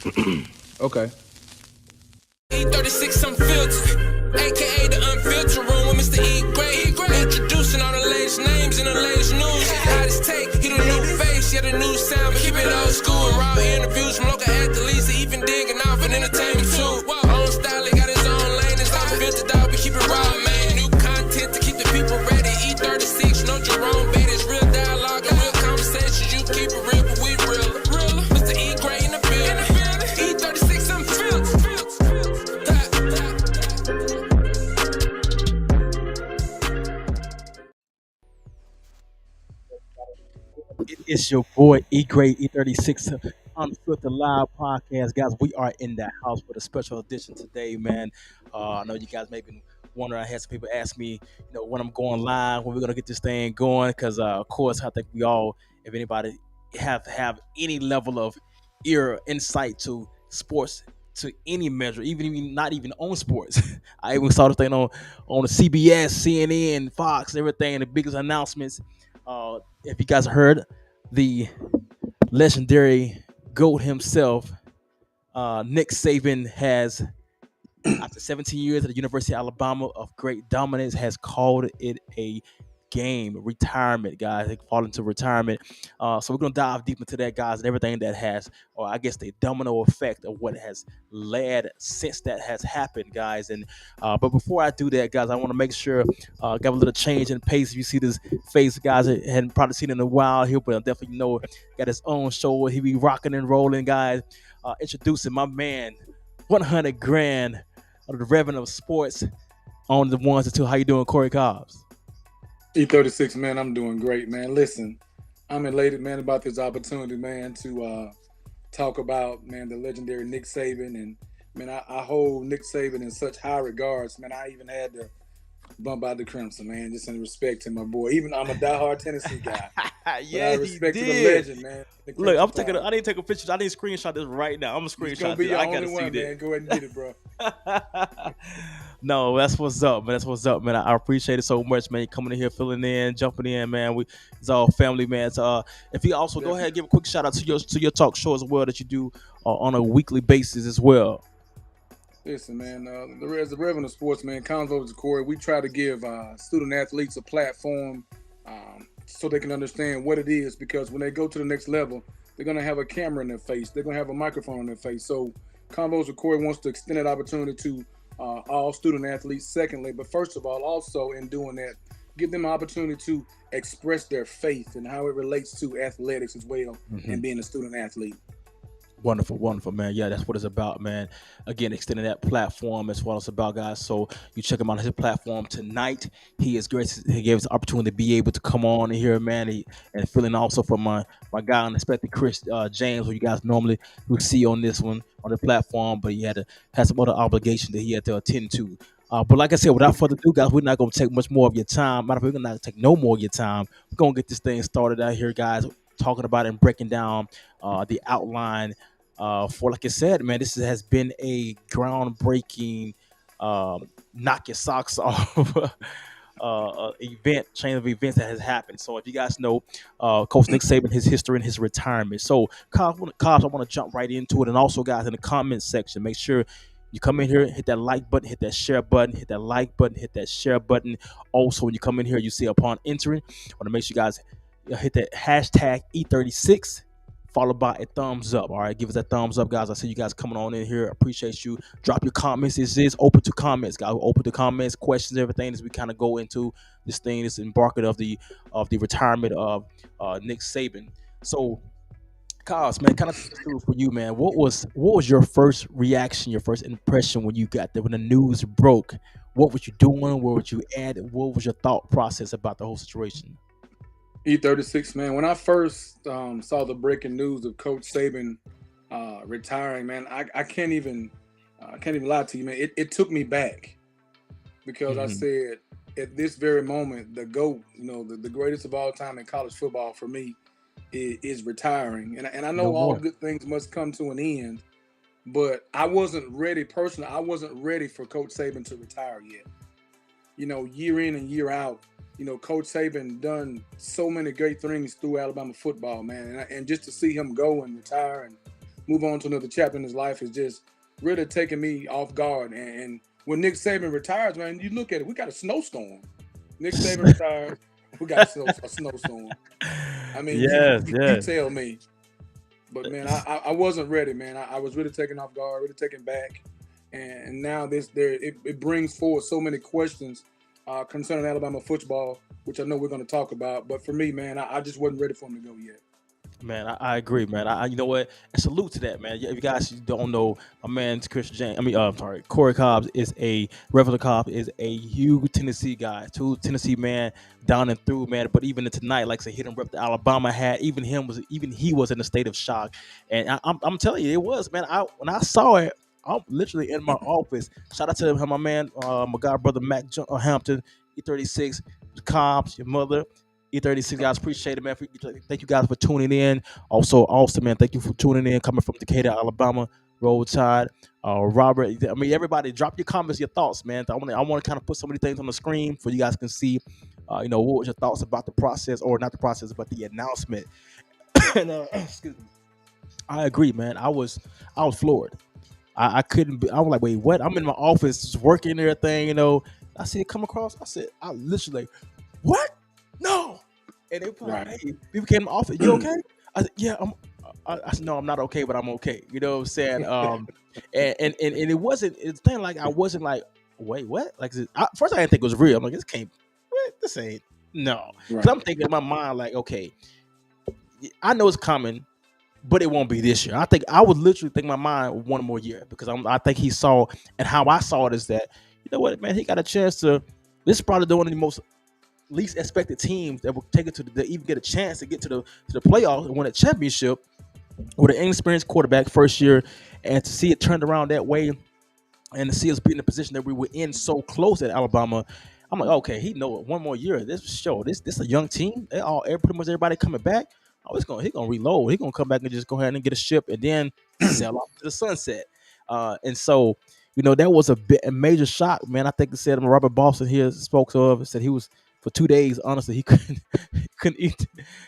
Okay. E36 unfiltered, aka the unfiltered room with Mr. E Great. Introducing all the latest names and the latest news. Hottest take, he the new face, yeah, the new sound, but keep it old school. Raw interviews from local athletes, even digging off and entertainment too. Own style, he got his own lane, it's unfiltered dog, we keep it raw, man. New content to keep the people ready. E36, no Jerome Betty, it's real dialogue and real conversations. You keep it real, but we real. Mr. E Great in the building. E36 unfiltered. It's your boy E Grade E36 Unfiltered Live Podcast. Guys, we are in the house with a special edition today, man. I know you guys may be wondering. I had some people ask me, when I'm going live, when we're gonna get this thing going, because of course, I think we all, if anybody have any level of ear insight to sports to any measure, even not even on sports. I even saw this thing on the CBS, CNN, Fox, everything, the biggest announcements. If you guys heard the legendary GOAT himself, Nick Saban has, after 17 years at the University of Alabama of great dominance, has called it a game retirement, guys. They fall into retirement. So we're gonna dive deep into that, guys, and everything that has, or I guess the domino effect of what has led since that has happened, guys. And but before I do that, guys, I want to make sure got a little change in pace. If you see this face, guys, I hadn't probably seen it in a while here, but I definitely know got his own show. He be rocking and rolling, guys. Introducing my man, 100 grand of the revenue of sports on the ones and two. How you doing, Corey Cobbs? E36, man, I'm doing great, man. Listen, I'm elated, man, about this opportunity, man, to talk about, man, the legendary Nick Saban. And, man, I hold Nick Saban in such high regards, man. I even had to bump out the crimson, man, just in respect to my boy. Even I'm a diehard Tennessee guy. Yeah, but respect he to the did. legend, man. Look, I'm taking. I didn't take a picture. I didn't screenshot this right now. I'm gonna It's screenshot gonna be this. your I gotta only see one, man. that. Go ahead and get it, bro. No, that's what's up, man. That's what's up, man. I appreciate it so much, man. You coming in here, filling in, jumping in, man. It's all family, man. So, if you also go ahead and give a quick shout out to your talk show as well that you do on a weekly basis as well. Listen, man, as the Reverend of Sports, man, Convos of Corey, we try to give student athletes a platform so they can understand what it is, because when they go to the next level, they're going to have a camera in their face. They're going to have a microphone in their face. So Convos of Corey wants to extend that opportunity to all student athletes, secondly. But first of all, also in doing that, give them an opportunity to express their faith and how it relates to athletics as well, and being a student athlete. Wonderful, wonderful, man. Yeah, that's what it's about, man. Again, extending that platform is what it's about, guys. So you check him out on his platform tonight. He is great. He gave us the opportunity to be able to come on in here, man. And filling also for my guy, unexpected Chris James, who you guys normally would see on this one on the platform, but he had to have some other obligation that he had to attend to. But like I said, without further ado, guys, we're not going to take much more of your time. Matter of fact, we're going to take no more of your time. We're going to get this thing started out here, guys, talking about and breaking down the outline for, like I said, man, this has been a groundbreaking, knock your socks off event, chain of events that has happened. So if you guys know Coach Nick Saban, his history and his retirement. So, Cobbs, I want to jump right into it. And also, guys, in the comments section, make sure you come in here, hit that like button, hit that share button, hit that like button, hit that share button. Also, when you come in here, you see upon entering, I want to make sure you guys hit that hashtag E36 followed by a thumbs up. All right, give us that thumbs up, guys. I see you guys coming on in here. Appreciate you. Drop your comments. This is open to comments, guys. We're open to comments, questions, everything as we kind of go into this thing, this embarking of the retirement of Nick Saban. So, Cos, man, kind of through for you, man. What was your first reaction, your first impression when you got there, when the news broke? What was you doing? Where would you at? What was your thought process about the whole situation? E36, man. When I first saw the breaking news of Coach Saban retiring, man, I can't even lie to you, man. It took me back, because I said, at this very moment, the GOAT, the greatest of all time in college football for me is retiring. And I know No all more. good things must come to an end, but I wasn't ready personally. I wasn't ready for Coach Saban to retire yet. Year in and year out, Coach Saban done so many great things through Alabama football, man. And just to see him go and retire, and move on to another chapter in his life is just really taking me off guard. And when Nick Saban retires, man, you look at it, we got a snowstorm. Nick Saban retires, we got a snowstorm. I mean, Yes, you yes. tell me. But man, I wasn't ready, man. I was really taken off guard, really taken back, and now it brings forward so many questions concerning Alabama football, which I know we're going to talk about. But for me, man, I just wasn't ready for him to go yet. Man, I agree, man. You know what? And salute to that, man. Yeah, if you guys don't know, my man Chris James. I'm sorry, Corey Cobbs is a Reverend Cobbs is a huge Tennessee guy, too. Tennessee man, down and through, man. But even tonight, like I said, he didn't rep the Alabama hat. Even he was in a state of shock. And I'm telling you, it was, man. When I saw it, I'm literally in my office. Shout out to my man, my god brother Mac Hampton, E36, Cobbs, your mother. E36 guys, appreciate it, man. Thank you guys for tuning in. Also, Austin, man, thank you for tuning in. Coming from Decatur, Alabama, Roll Tide. Robert, I mean, everybody, drop your comments, your thoughts, man. I want to kind of put some of these things on the screen for you guys can see. What was your thoughts about the process, or not the process, but the announcement? And excuse me. I agree, man. I was floored. I couldn't be. I was like, wait, what? I'm in my office just working and everything. I see it come across. I said, I literally, what? No. And they put, Right. hey, people came off it. You okay? I said, yeah, I said, no, I'm not okay, but I'm okay. You know what I'm saying? And it wasn't, it's thing like, I wasn't like, wait, what? Like, first I didn't think it was real. I'm like, this ain't, no. Because I'm thinking in my mind, like, okay, I know it's coming, but it won't be this year. I think I would literally think in my mind one more year, because I think he saw, and how I saw it is that, you know what, man, he got a chance to, this is probably one of the most least expected teams that will take it to even get a chance to get to the playoffs and win a championship with an inexperienced quarterback first year, and to see it turned around that way, and to see us be in the position that we were in so close at Alabama. I'm like, okay, he know it. One more year. This show. This a young team. Pretty much everybody coming back. Oh, he gonna reload. He gonna come back and just go ahead and get a ship and then sell off to the sunset. And so, that was a major shock, man. I think it said Robert Boston here spoke of. Said he was for 2 days. Honestly, he couldn't eat.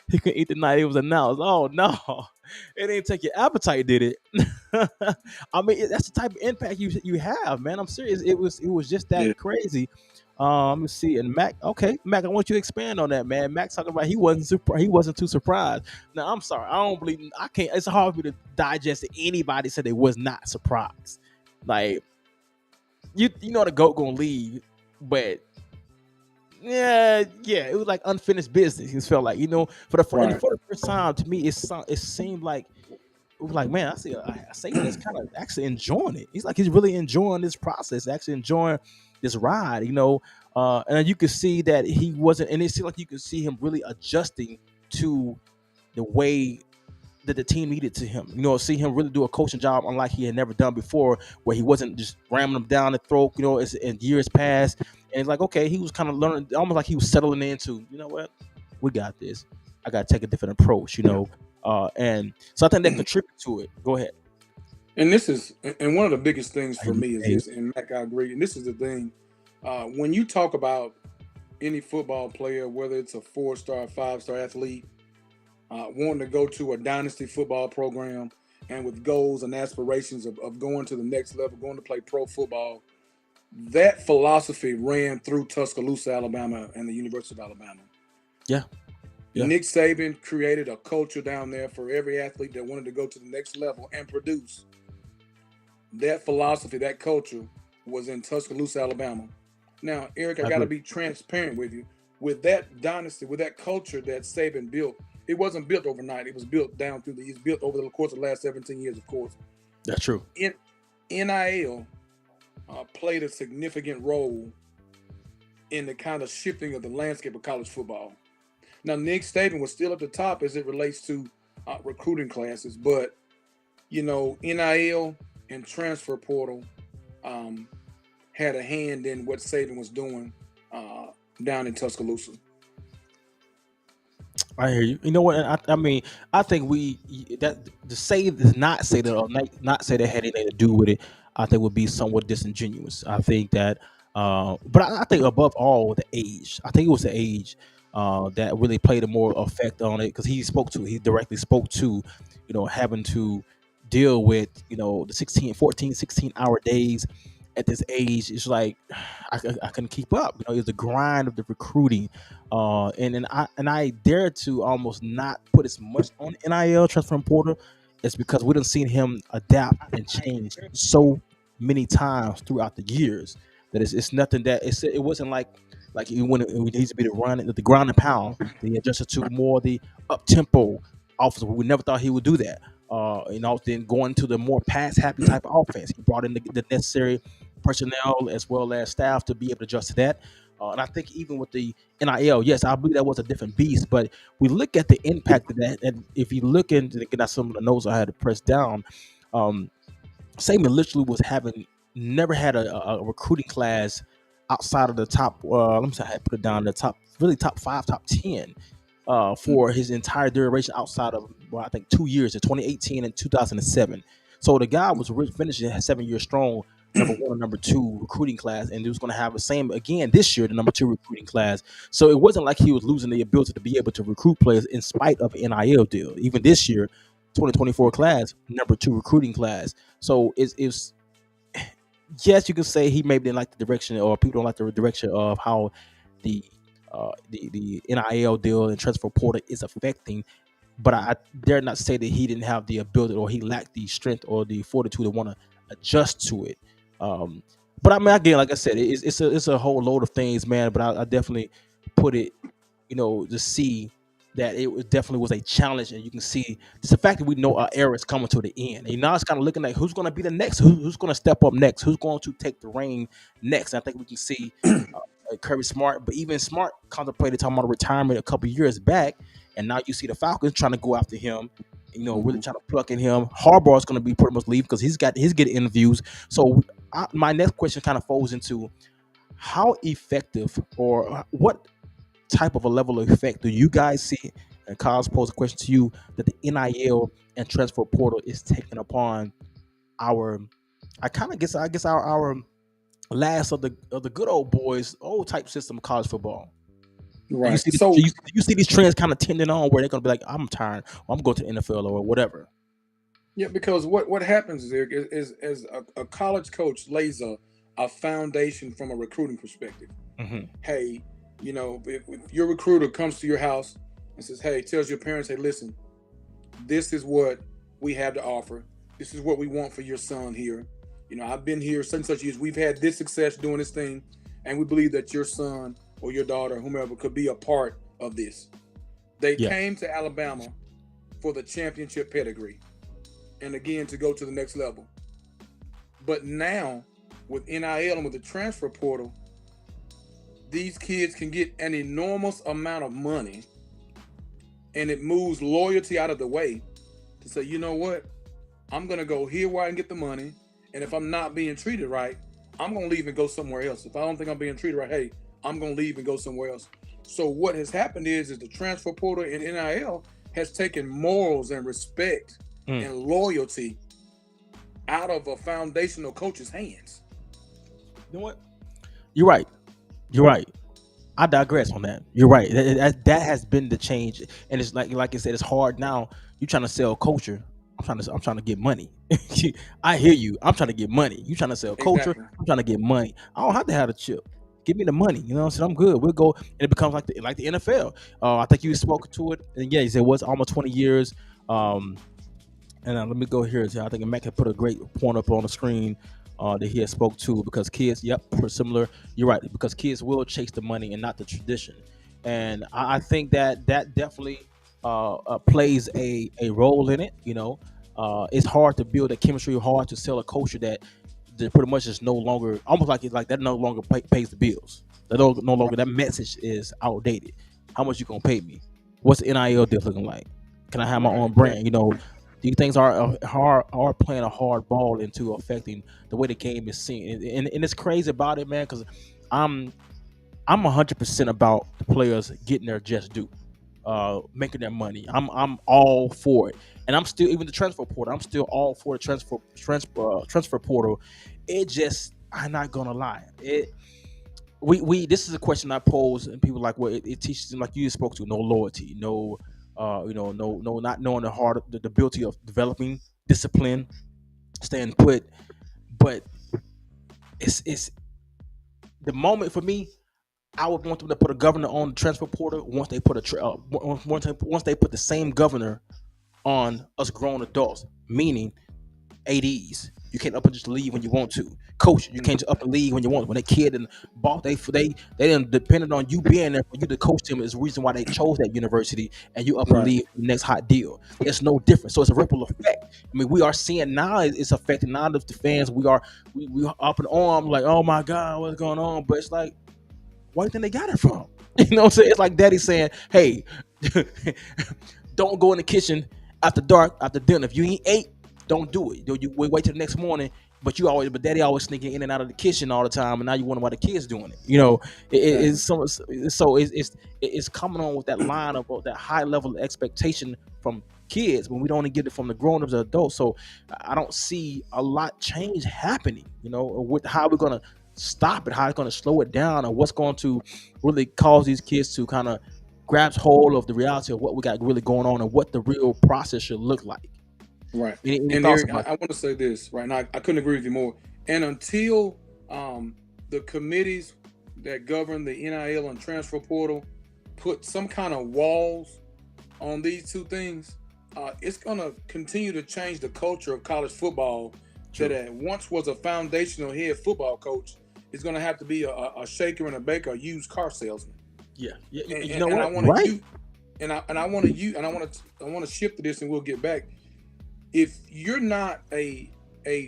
He couldn't eat the night it was announced. Oh no, it didn't take your appetite, did it? I mean, that's the type of impact you have, man. I'm serious. It was just that crazy. Let me see. And Mac, okay, Mac, I want you to expand on that, man. Mac talking about he wasn't too surprised. Now, I'm sorry, I don't believe, I can't. It's hard for me to digest that anybody said they was not surprised. Like, you know the GOAT gonna leave, but yeah, it was like unfinished business. It felt like, for the first time, to me, it seemed like, it was like, man, I see Saban is kind of actually enjoying it. He's like, he's really enjoying this process, actually enjoying this ride, and you could see that he wasn't, and it seemed like you could see him really adjusting to the way that the team needed to him. See him really do a coaching job unlike he had never done before, where he wasn't just ramming them down the throat, as in years past. And it's like, okay, he was kind of learning, almost like he was settling into, you know what, we got this. I got to take a different approach, and so I think that contributed to it. Go ahead. And one of the biggest things for me is this, and Mac, I agree. And this is the thing, when you talk about any football player, whether it's a 4-star, 5-star athlete, wanting to go to a dynasty football program and with goals and aspirations of going to the next level, going to play pro football, that philosophy ran through Tuscaloosa, Alabama, and the University of Alabama. Yeah. Nick Saban created a culture down there for every athlete that wanted to go to the next level and produce. That philosophy, that culture was in Tuscaloosa, Alabama. Now, Eric, I got to be transparent with you. With that dynasty, with that culture that Saban built, it wasn't built overnight. It was built it's built over the course of the last 17 years, of course. That's true. NIL played a significant role in the kind of shifting of the landscape of college football. Now, Nick Saban was still at the top as it relates to recruiting classes, but, NIL and transfer portal had a hand in what Saban was doing down in Tuscaloosa. I hear you. You know what? I mean, I think not say that or not say that had anything to do with it, I think would be somewhat disingenuous. I think that, but I think above all, the age. I think it was the age that really played a more effect on it, because he directly spoke to, having to deal with, the 16, 14, 16 hour days at this age. It's like I couldn't keep up. It's the grind of the recruiting, and I dare to almost not put as much on NIL transfer portal. It's because we done seen him adapt and change so many times throughout the years that it's nothing that it wasn't like when it needs to be the ground and pound. They adjusted to more the up tempo offense. We never thought he would do that. Then going to the more pass happy type of offense, he brought in the necessary personnel as well as staff to be able to adjust to that. And I think even with the NIL, yes, I believe that was a different beast. But we look at the impact of that, and if you look into get out some of the notes I had to press down, um, Saban literally was having never had a recruiting class outside of the top. Let me say I had put it down the top, really top five, top 10 for his entire duration outside of I think 2 years in 2018 and 2007. So the guy was finishing 7 years strong, number one and number two recruiting class, and he was going to have the same again this year, the number two recruiting class. So it wasn't like he was losing the ability to be able to recruit players in spite of an NIL deal. Even this year, 2024 class, number two recruiting class. So it's yes, you can say he maybe didn't like the direction, or people don't like the direction of how the the NIL deal and transfer portal is affecting. But I dare not say that he didn't have the ability or he lacked the strength or the fortitude to want to adjust to it. Um, but I mean, again, like I said, it's a whole load of things, man. But I definitely put it, to see that definitely was a challenge, and you can see just the fact that we know our era is coming to the end. And now it's kind of looking like who's going to be the next, who's going to step up next, who's going to take the reign next. And I think we can see Kirby Smart, but even Smart contemplated talking about retirement a couple years back, and now you see the Falcons trying to go after him. Really trying to pluck in him. Harbaugh is going to be pretty much leave because he's getting interviews. So my next question kind of falls into how effective or what type of a level of effect do you guys see? And Kyle's posed a question to you that the NIL and transfer portal is taking upon our, I guess our last of the good old boys, old type system of college football. Right. You see, you see these trends kind of tending on where they're going to be like, I'm tired, or I'm going to the NFL or whatever. Yeah, because what happens is as a college coach lays a foundation from a recruiting perspective. Mm-hmm. Hey, if your recruiter comes to your house and says, hey, tells your parents, hey, listen, this is what we have to offer. This is what we want for your son here. I've been here such years. We've had this success doing this thing, and we believe that your son or your daughter, whomever, could be a part of this. They came to Alabama for the championship pedigree, and again to go to the next level. But now, with NIL and with the transfer portal, these kids can get an enormous amount of money, and it moves loyalty out of the way to say, you know what? I'm going to go here where I can get the money, and if I'm not being treated right, I'm going to leave and go somewhere else. If I don't think I'm being treated right, hey, I'm going to leave and go somewhere else. So what has happened is the transfer portal and NIL has taken morals and respect and loyalty out of a foundational coach's hands. You know what? You're right. I digress on that. You're right. That has been the change, and it's like I said, it's hard now. You're trying to sell culture. I'm trying to get money. I hear you. I'm trying to get money. You trying to sell culture. Exactly. I'm trying to get money. I don't have to have a chip. Give me the money. You know what I'm saying? I'm good. We'll go, and it becomes like the NFL. I think you spoke to it, and yeah, he said it was almost 20 years. And let me go here. I think Mac had put a great point up on the screen that he had spoke to, because kids, for similar. You're right, because kids will chase the money and not the tradition, and I think that definitely plays a role in it. It's hard to build a chemistry, hard to sell a culture that pretty much is no longer, almost like it's like that no longer pays the bills. That no longer, that message is outdated. How much you gonna pay me? What's the NIL deal looking like? Can I have my own brand? These things are playing a hard ball into affecting the way the game is seen, and it's crazy about it, man. Because I'm 100% about the players getting their just due, making their money. I'm all for it, and I'm still, even the transfer portal, I'm still all for the transfer portal. It just, I'm not gonna lie, we this is a question I pose, and people like, well, it teaches them, like you spoke to, no loyalty, no not knowing the ability of developing discipline, staying put. But it's the moment for me. I would want them to put a governor on the transfer portal once they put once they put the same governor on us grown adults, meaning ADs. You can't up and just leave when you want to. Coach, you can't just up and leave when you want. When a kid and bought, they didn't depended on you being there for you to coach them is the reason why they chose that university, and you up and Right. leave the next hot deal. It's no different. So it's a ripple effect. I mean, we are seeing now it's affecting not just the fans. We are up and on like, oh my God, what's going on? But it's like, where do you think they got it from? You know what I'm saying? It's like daddy saying, hey, don't go in the kitchen after dark, after dinner. If you ain't ate, don't do it. You wait till the next morning. But daddy always sneaking in and out of the kitchen all the time, and now you wonder why the kids doing it. You know, it's it's coming on with that line of that high level of expectation from kids when we don't even get it from the grown ups or adults. So I don't see a lot change happening. You know, with how we're gonna stop it, how it's gonna slow it down, or what's going to really cause these kids to kind of grabs hold of the reality of what we got really going on and what the real process should look like. Right. Any And thoughts Eric, I, about I want to say this right now. I couldn't agree with you more. And until the committees that govern the NIL and transfer portal put some kind of walls on these two things, it's going to continue to change the culture of college football. True. That once was a foundational head football coach is going to have to be a shaker and a baker, a used car salesman. Yeah, And, you and, know and I what? want to Right? use, and I want to use, and I want to shift to this, and we'll get back. If you're not a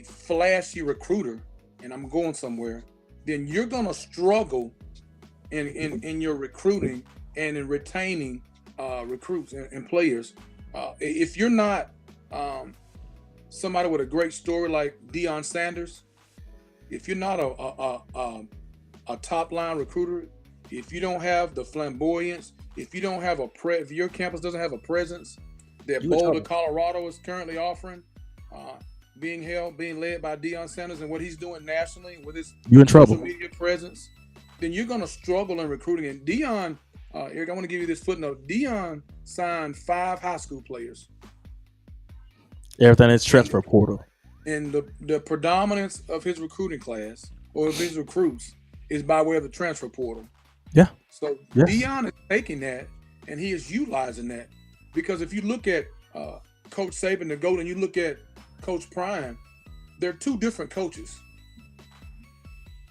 flashy recruiter, and I'm going somewhere, then you're gonna struggle in your recruiting and in retaining recruits and players. If you're not somebody with a great story like Deion Sanders, if you're not a top line recruiter, if you don't have the flamboyance, if you don't have if your campus doesn't have a presence that You in Boulder, trouble. Colorado is currently offering, being led by Deion Sanders and what he's doing nationally with his You in social trouble. media presence, then you're going to struggle in recruiting. And Deion, Eric, I want to give you this footnote. Deion signed 5 high school players, Everything is and transfer portal. the predominance of his recruiting class or of his recruits is by way of the transfer portal. Yeah. So Yes. Deion is taking that and he is utilizing that because if you look at Coach Saban, the GOAT, and you look at Coach Prime, they're two different coaches.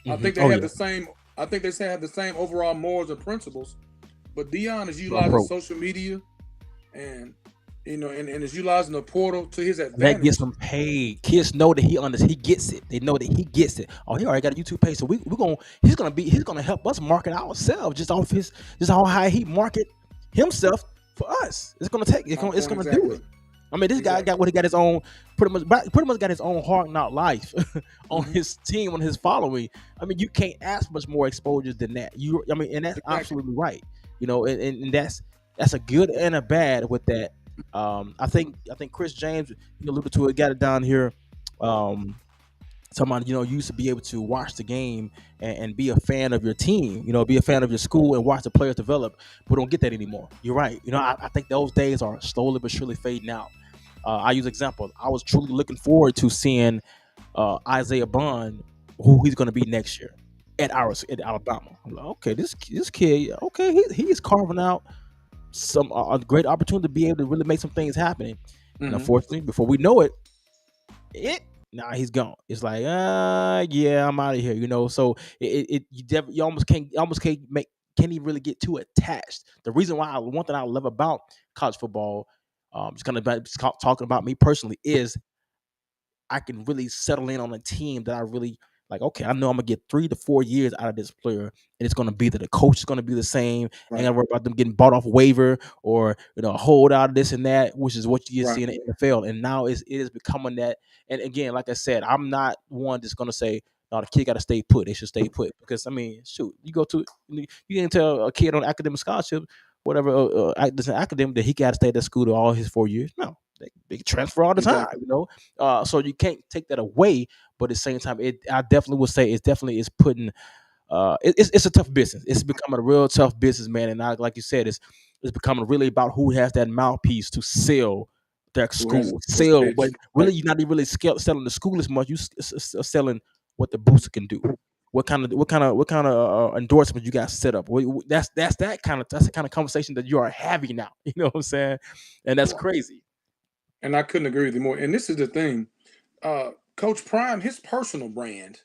I think they Oh have yeah. the same. I think they say have the same overall morals and principles, but Deion is Your utilizing approach. social media, and and is utilizing the portal to his And that gets advantage. him paid. Kids know that he gets it. They know that he gets it. Oh, he already got a YouTube page, so he's gonna help us market ourselves just off just how high he market himself for us. My It's point gonna do exactly. it. I mean, this guy got Exactly. what he got his own pretty much got his own hard knock life on Hmm. his team, on his following. I mean, you can't ask much more exposure than that. I mean, and that's Exactly. absolutely right. You know, and that's a good and a bad with that. I think Chris James, he alluded to it, got it down here. Um, Somebody, used to be able to watch the game and be a fan of your team, be a fan of your school and watch the players develop. We don't get that anymore. You're right. I think those days are slowly but surely fading out. I use example. I was truly looking forward to seeing Isaiah Bond, who he's going to be next year at Alabama. I'm like, okay, this kid, okay, he's carving out some a great opportunity to be able to really make some things happen. And Hmm. unfortunately, before we know it, now he's gone. It's like, yeah, I'm out of here. So you almost can't even really get too attached. The reason why one thing I love about college football, just kind of talking about me personally, is I can really settle in on a team that I really like. Okay, I know I'm gonna get 3 to 4 years out of this player, and it's gonna be that the coach is gonna be the same. I ain't Right. gotta worry about them getting bought off waiver or a hold out of this and that, which is what you Right. see in the NFL. And now it is becoming that. And again, like I said, I'm not one that's gonna say, no, the kid got to stay put. They should stay put because I mean, shoot, you can tell a kid on academic scholarship, whatever, this academic that he got to stay at that school to all his 4 years. No, they transfer all the time. Exactly. So you can't take that away, but at the same time, I definitely would say it's putting it's a tough business. It's becoming a real tough business, man. And like you said, it's becoming really about who has that mouthpiece to sell that Who has school most sell, but edge? Right. really you're not even really selling the school as much. You selling what the booster can do. What kind of endorsement you got set up? That's the kind of conversation that you are having now. You know what I'm saying? And that's crazy. And I couldn't agree with you more. And this is the thing, Coach Prime, his personal brand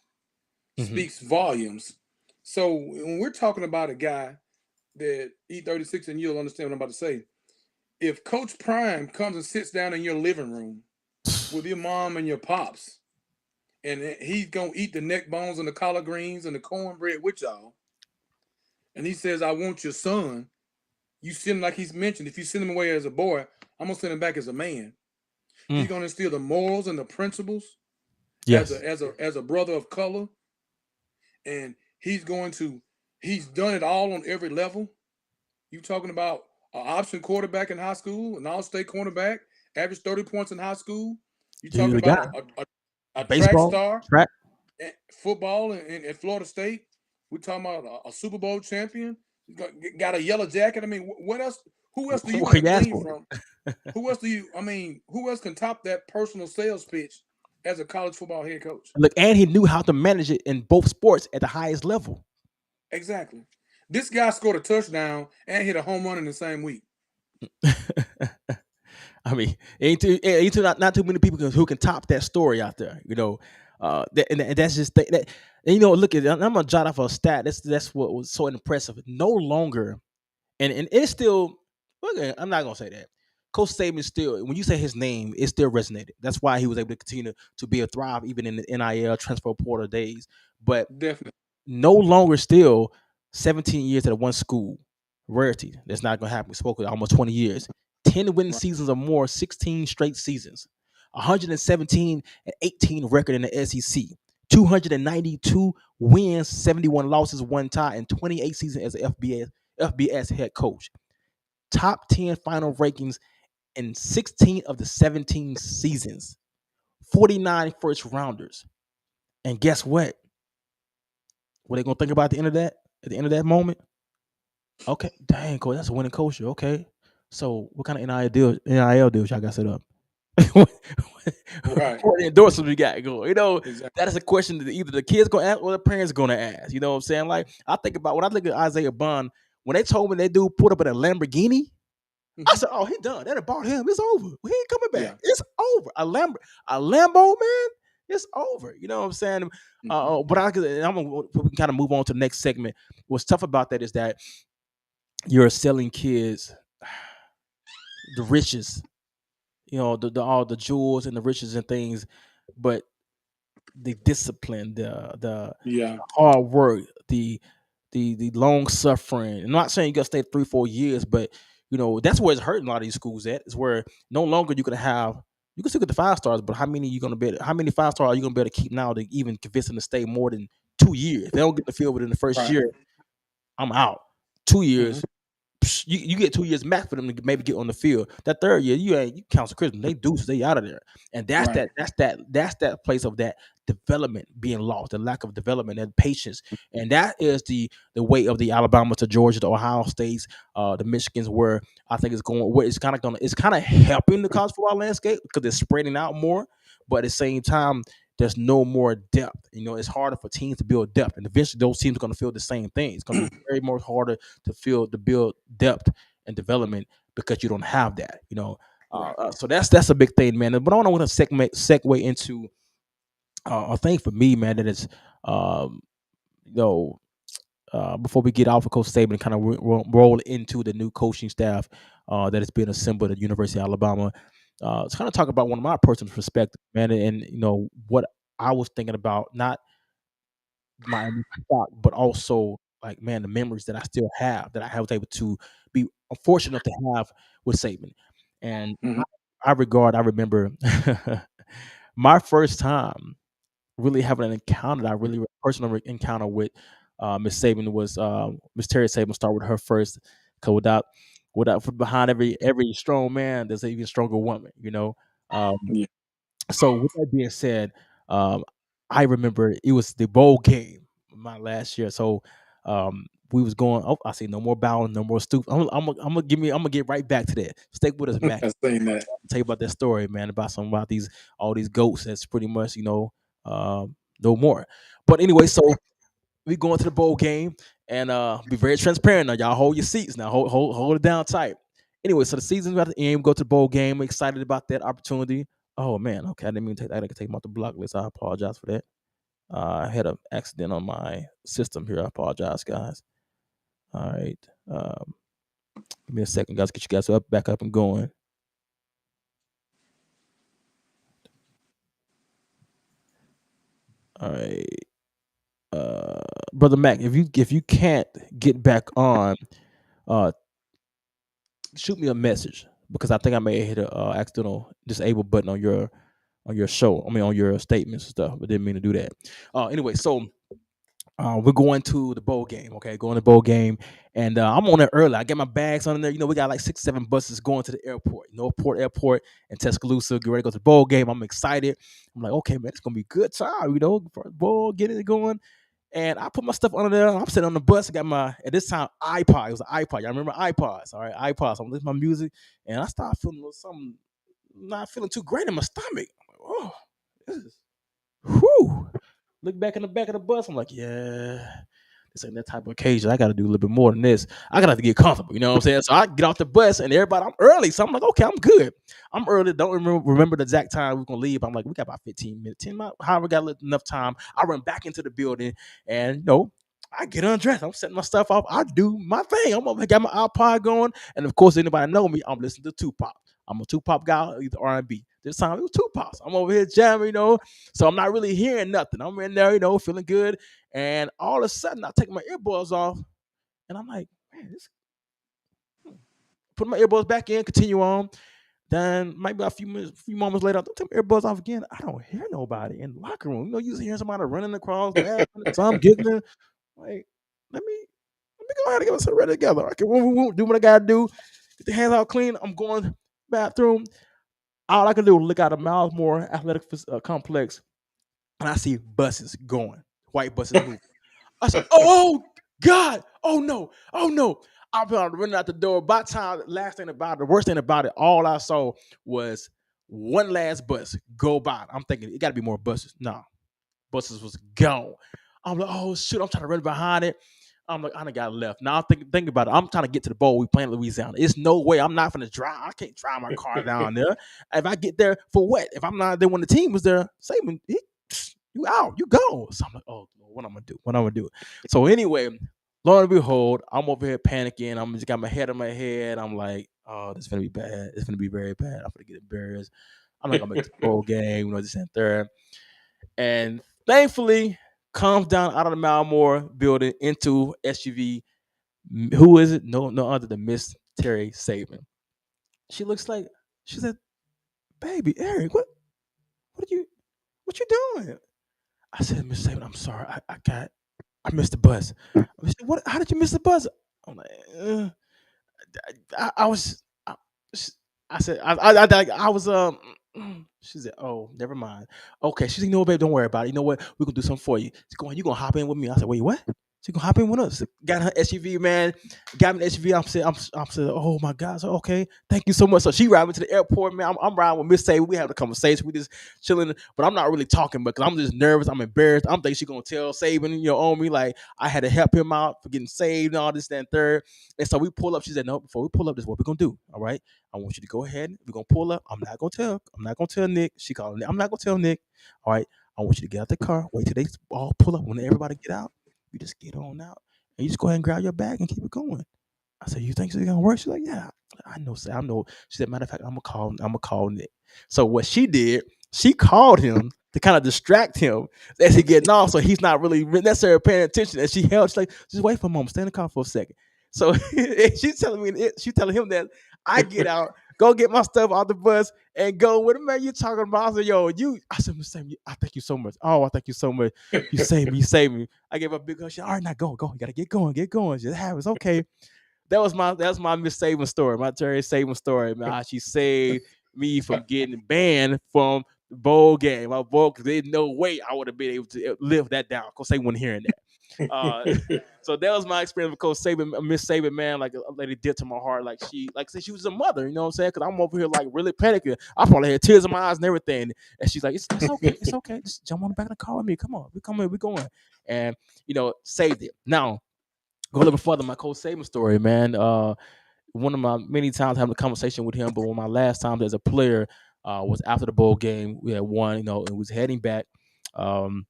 Hmm. speaks volumes. So when we're talking about a guy that E36, and you'll understand what I'm about to say. If Coach Prime comes and sits down in your living room with your mom and your pops, and he's gonna eat the neck bones and the collard greens and the cornbread with y'all, and he says, "I want your son," you send him like he's mentioned. If you send him away as a boy, I'm gonna send him back as a man. He's Mm, gonna instill the morals and the principles as yes. a brother of color, and he's done it all on every level. You talking about an option quarterback in high school, an all-state cornerback, averaged 30 points in high school. You You talking the guy. about a track Baseball, star, track. football at Florida State. We talking about a Super Bowl champion. Got a yellow jacket. I mean, what else? Who else do you What want to can you ask glean for? from? Who else do you? I mean, who else can top that personal sales pitch as a college football head coach? Look, and he knew how to manage it in both sports at the highest level. Exactly. This guy scored a touchdown and hit a home run in the same week. I mean, not too many people who can top that story out there. And that's just that. And, look at. I'm gonna jot off a stat. That's what was so impressive. No longer, and it's still. Okay, I'm not gonna say that. Coach Saban still, when you say his name, it still resonated. That's why he was able to continue to be a thrive even in the NIL transfer portal days. But Definitely. no longer still 17 years at one school. Rarity. That's not going to happen. We spoke of almost 20 years. 10 winning Right. seasons or more, 16 straight seasons. 117 and 18 record in the SEC. 292 wins, 71 losses, one tie, and 28 seasons as an FBS head coach. Top 10 final rankings in 16 of the 17 seasons. 49 first rounders. And guess what? What they gonna think about at the end of that? At the end of that moment? Okay, dang, cool. That's a winning culture. Okay, so what kind of NIL deals y'all got set up? Right. What endorsements we got going? Exactly. That is a question that either the kids gonna ask or the parents gonna ask. You know what I'm saying? Like I think about when I look at Isaiah Bond, when they told me that dude put up in a Lamborghini, I Hmm. said, "Oh, he done. That about him. It's over. He ain't coming back. Yeah. It's over. A Lambo, man. It's over." You know what I'm saying? Hmm. But I'm gonna kind of move on to the next segment. What's tough about that is that you're selling kids the riches, all the jewels and the riches and things, but the discipline, the Yeah. hard work, the long suffering. I'm not saying you gotta stay 3-4 years, but that's where it's hurting a lot of these schools at. Is where no longer you can still get the 5 stars, but how many 5 stars are you gonna be able to keep now to even convince them to stay more than 2 years? If they don't get the field within the first Right. year, I'm out. 2 years, Hmm. you get 2 years max for them to maybe get on the field. That third year, you counsel Christmas. They deuce, they out of there. And Right. that's that place of that development being lost, the lack of development and patience. And that is the way of the Alabama to Georgia, the Ohio States, the Michigans, where I think it's going where it's kind of helping the college football landscape because it's spreading out more. But at the same time, there's no more depth. It's harder for teams to build depth, and eventually those teams are going to feel the same thing. It's going to be very more harder to build depth and development because you don't have that. Right. So that's a big thing, man. But I want to segue into a thing for me, man. That is, um, you know, before we get off of Coach Saban and kind of roll into the new coaching staff that has been assembled at the University of Alabama. Let's kind of talk about one of my personal perspectives, man, and what I was thinking about, not my stock, but also like, man, the memories that I still have that I was able to be fortunate enough to have with Saban. And Hmm. I remember my first time really having an encounter, that I really personal encounter with Miss Saban was Miss Terry Saban. Start with her first, because without behind every strong man, there's an even stronger woman. Um, Yeah. so with that being said, um, I remember it was the bowl game my last year. So we was going. Oh, I see no more bowing, no more stoop. I'm gonna get right back to that. Stick with us, Mac. I've seen that. Tell you about that story, man. About these all these goats. That's pretty much no more. But anyway, so we going to the bowl game and be very transparent now. Y'all hold your seats now. Hold it down tight. Anyway, so the season's about to end. We go to the bowl game. I'm excited about that opportunity. Oh man, okay. I didn't mean to take. I didn't take him off the block list. I apologize for that. I had an accident on my system here. I apologize, guys. All right. Give me a second, guys. Get you guys back up and going. All right. Brother Mac, if you can't get back on, uh, shoot me a message because I think I may have hit a accidental disable button on your show. I mean on your statements and stuff, but didn't mean to do that. Anyway, so we're going to the bowl game. Okay, going to the bowl game, and I'm on there early. I get my bags on there. We got like 6, 7 buses going to the airport. Northport Airport in Tuscaloosa. Get ready to go to the bowl game. I'm excited. I'm like, okay, man, it's gonna be a good time. For the bowl, getting it going. And I put my stuff under there. I'm sitting on the bus. I got my, at this time, iPod. It was an iPod. Y'all remember iPods? All right, iPods. I'm listening to my music, and I started feeling a little something, not feeling too great in my stomach. I'm like, oh, this is, whew. Look back in the back of the bus. I'm like, yeah, this ain't that type of occasion. I got to do a little bit more than this. I got to get comfortable. You know what I'm saying? So I get off the bus, and everybody, I'm early. So I'm like, okay, I'm good. I'm early. Don't remember the exact time we're going to leave. I'm like, we got about 15 minutes, 10 minutes. However, got enough time. I run back into the building, and, I get undressed. I'm setting my stuff off. I do my thing. I'm over, got my iPod going. And, of course, anybody know me, I'm listening to Tupac. I'm a Tupac guy, either R&B. This time it was Tupac. I'm over here jamming, so I'm not really hearing nothing. I'm in there, feeling good. And all of a sudden, I take my earbuds off, and I'm like, man, put my earbuds back in, continue on. Then maybe a few moments later, I take my earbuds off again. I don't hear nobody in the locker room. You hear somebody running across, laughing, so I'm getting there. Like, let me go ahead and get myself ready together. I can do what I gotta do. Get the hands out clean. I'm going to the bathroom. All I can do is look out of Miles Athletic Complex, and I see buses going, white buses moving. I said, "Oh God! Oh no! I'm running out the door. By the time, the worst thing about it, all I saw was one last bus go by. I'm thinking it got to be more buses. No, buses was gone. I'm like, oh shoot! I'm trying to run behind it. I'm like, I done got left. Now I'm think about it. I'm trying to get to the bowl. We playing Louisiana. It's no way I'm not gonna drive. I can't drive my car down there. If I get there for what? If I'm not there when the team was there, Saban, you out, you go. So I'm like, oh, what I'm gonna do? What I'm gonna do? So anyway, lo and behold, I'm over here panicking. I'm just got my head on my head. I'm like, oh, this is gonna be bad. It's gonna be very bad. I'm gonna get embarrassed. I'm not gonna make the bowl game. This and third. And thankfully, comes down out of the Malmore building into SUV. Who is it? No other than Miss Terry Saban. She looks like, she said, "Baby Eric, what you doing?" I said, "Miss Saban, I'm sorry. I missed the bus." I said, "What? How did you miss the bus?" I'm like, I was, I said, I was, she said, "Oh, never mind." Okay, she said, "You know what, babe, don't worry about it. You know what? We're gonna do something for you." She's going, "You gonna hop in with me?" I said, "Wait, what?" She gonna hop in with us. Got her SUV, man. Got me an SUV. I'm saying, "Oh my God." So, okay, thank you so much. So she riding me to the airport, man. I'm riding with Miss Say. We have a conversation. We just chilling, but I'm not really talking because I'm just nervous. I'm embarrassed. I'm thinking she gonna tell Saban, on me, like I had to help him out for getting saved and all this, that, and third. And so we pull up. She said, "No, before we pull up, this is what we're gonna do. All right. I want you to go ahead. We're gonna pull up. I'm not gonna tell Nick." She called Nick. "I'm not gonna tell Nick. All right. I want you to get out the car. Wait till they all pull up. When everybody get out, you just get on out. And you just go ahead and grab your bag and keep it going." I said, "You think it's gonna work?" She's like, "Yeah, I know. I know." She said, "Matter of fact, I'm gonna call Nick." So what she did, she called him to kind of distract him as he getting off, so he's not really necessarily paying attention. And she's like, "Just wait for a moment, stay in the car for a second." So she's telling him that I get out, go get my stuff off the bus, and go. "What man you talking about?" I said, "Yo, you." I said, "Miss Sam, I thank you so much. Oh, I thank you so much. You saved me. You saved me." I gave her a big hug. She said, "All right, now go. You gotta get going. Get going." She said, "It's okay." That's my Miss Saban story, my Terry Saban story, man. How she saved me from getting banned from the bowl game. My bowl, because there's no way I would have been able to live that down because they weren't hearing that. Uh, so that was my experience with Coach Saban, Miss Saban, man. Like a lady did to my heart. Like I said, she was a mother. You know what I'm saying? Because I'm over here like really panicking. I probably had tears in my eyes and everything. And she's like, "It's okay, it's okay. Just jump on the back of the car with me. Come on, we coming, we going." And saved it. Now go a little further. My Coach Saban story, man. One of my many times having a conversation with him, but one of my last times as a player was after the bowl game. We had won, and was heading back. Um,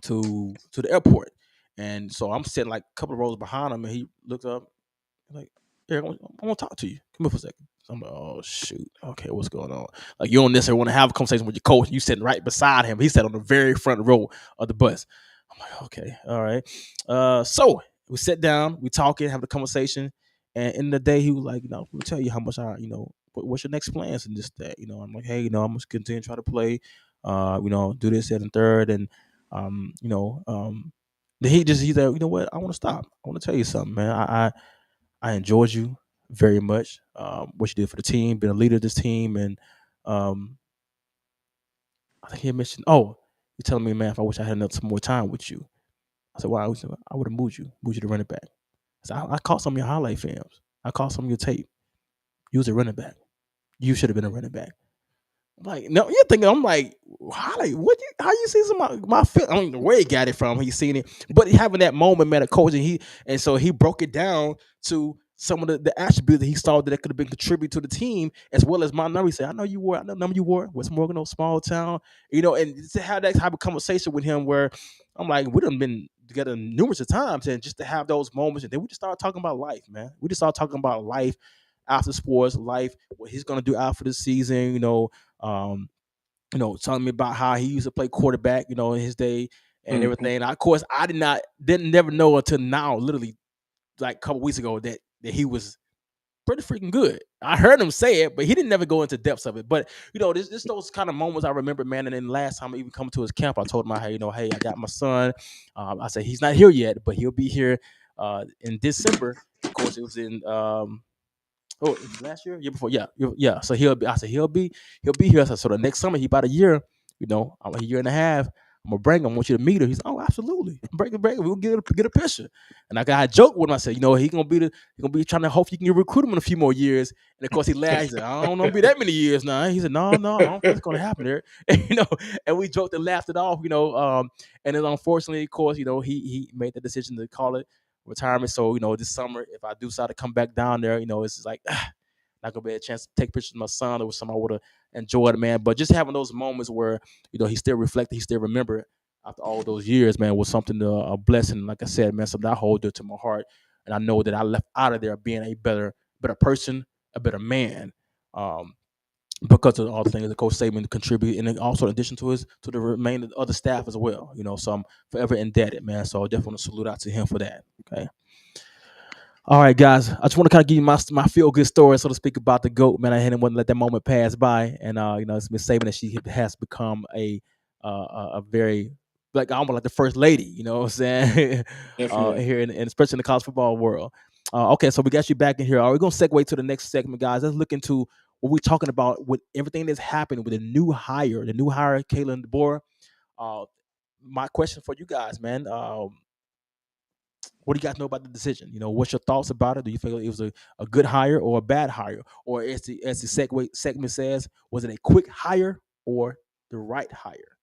to the airport. And so I'm sitting like a couple of rows behind him, and he looked up like, Eric, I want to talk to you. Come here for a second. So I'm like, oh shoot, okay, what's going on? Like you don't necessarily want to have a conversation with your coach. You sitting right beside him. He sat on the very front row of the bus. I'm like, okay, all right. So we sit down, we talking, have the conversation, and in the day he was like, let me tell you how much what's your next plans and this that. I'm like, hey, I'm just continue to try to play, do this, that, and third, and um, you know, um, then he's like, you know what, I want to stop. I want to tell you something, man. I enjoyed you very much. What you did for the team, being a leader of this team, and um, I think he had mentioned, oh, you're telling me, man, if I wish I had some more time with you. I said, well, I would have moved you to running back. I said, I caught some of your highlight films. I caught some of your tape. You was a running back. You should have been a running back. I'm like, no, you're thinking, I'm like, how you see some of my film? I don't know where he got it from. He seen it, but having that moment, man, a coach, and so he broke it down to some of the attributes that he saw that could have been contribute to the team, as well as my number. He said, I know the number you wore, West Morgan, small town, and to have that type of conversation with him where I'm like, we done been together numerous of times, and just to have those moments, and then we just started talking about life, man. We just started talking about life after sports, life, what he's gonna do after the season, um, telling me about how he used to play quarterback, in his day and Mhm. everything. Of course, I didn't never know until now, literally like a couple weeks ago, that he was pretty freaking good. I heard him say it, but he didn't never go into depths of it. But this those kind of moments I remember, man. And then last time I even come to his camp, I told him, hey, I got my son. I said he's not here yet, but he'll be here in December. Of course, it was in oh, it was last year before, yeah, yeah. So he'll be. I said he'll be here. So the next summer, he about a year. I'm a year and a half. I'm gonna bring him. I want you to meet her. He's, oh, absolutely. Break it. We'll get a picture. And I joked with him. I said, he gonna be trying to hope you can recruit him in a few more years. And of course, he laughed. He said, I don't know, be that many years now. He said, no, I don't think it's gonna happen there. And, and we joked and laughed it off. And then unfortunately, of course, he made the decision to call it retirement. So this summer, if I do decide to come back down there, it's just like not gonna be a chance to take pictures of my son. It was something I would have enjoyed, man. But just having those moments where he still reflected, he still remembered after all those years, man, was something a blessing. Like I said, man, something I hold dear to my heart, and I know that I left out of there being a better person, a better man. Um, because of all the things that Coach Saban contribute, and then also in addition to the remaining other staff as well. So I'm forever indebted, man. So I definitely want to salute out to him for that. Okay. All right, guys. I just want to kind of give you my feel good story, so to speak, about the goat. Man, I hadn't want to let that moment pass by, and it's been saving that she has become a very like almost like the first lady. You know what I'm saying? Definitely. Here and especially in the college football world. Okay, so we got you back in here. Are we gonna segue to the next segment, guys? Let's look into what we're talking about with everything that's happened with the new hire, Kalen DeBoer. Uh, my question for you guys, man. What do you guys know about the decision? What's your thoughts about it? Do you feel it was a good hire or a bad hire? Or as the segment says, was it a quick hire or the right hire?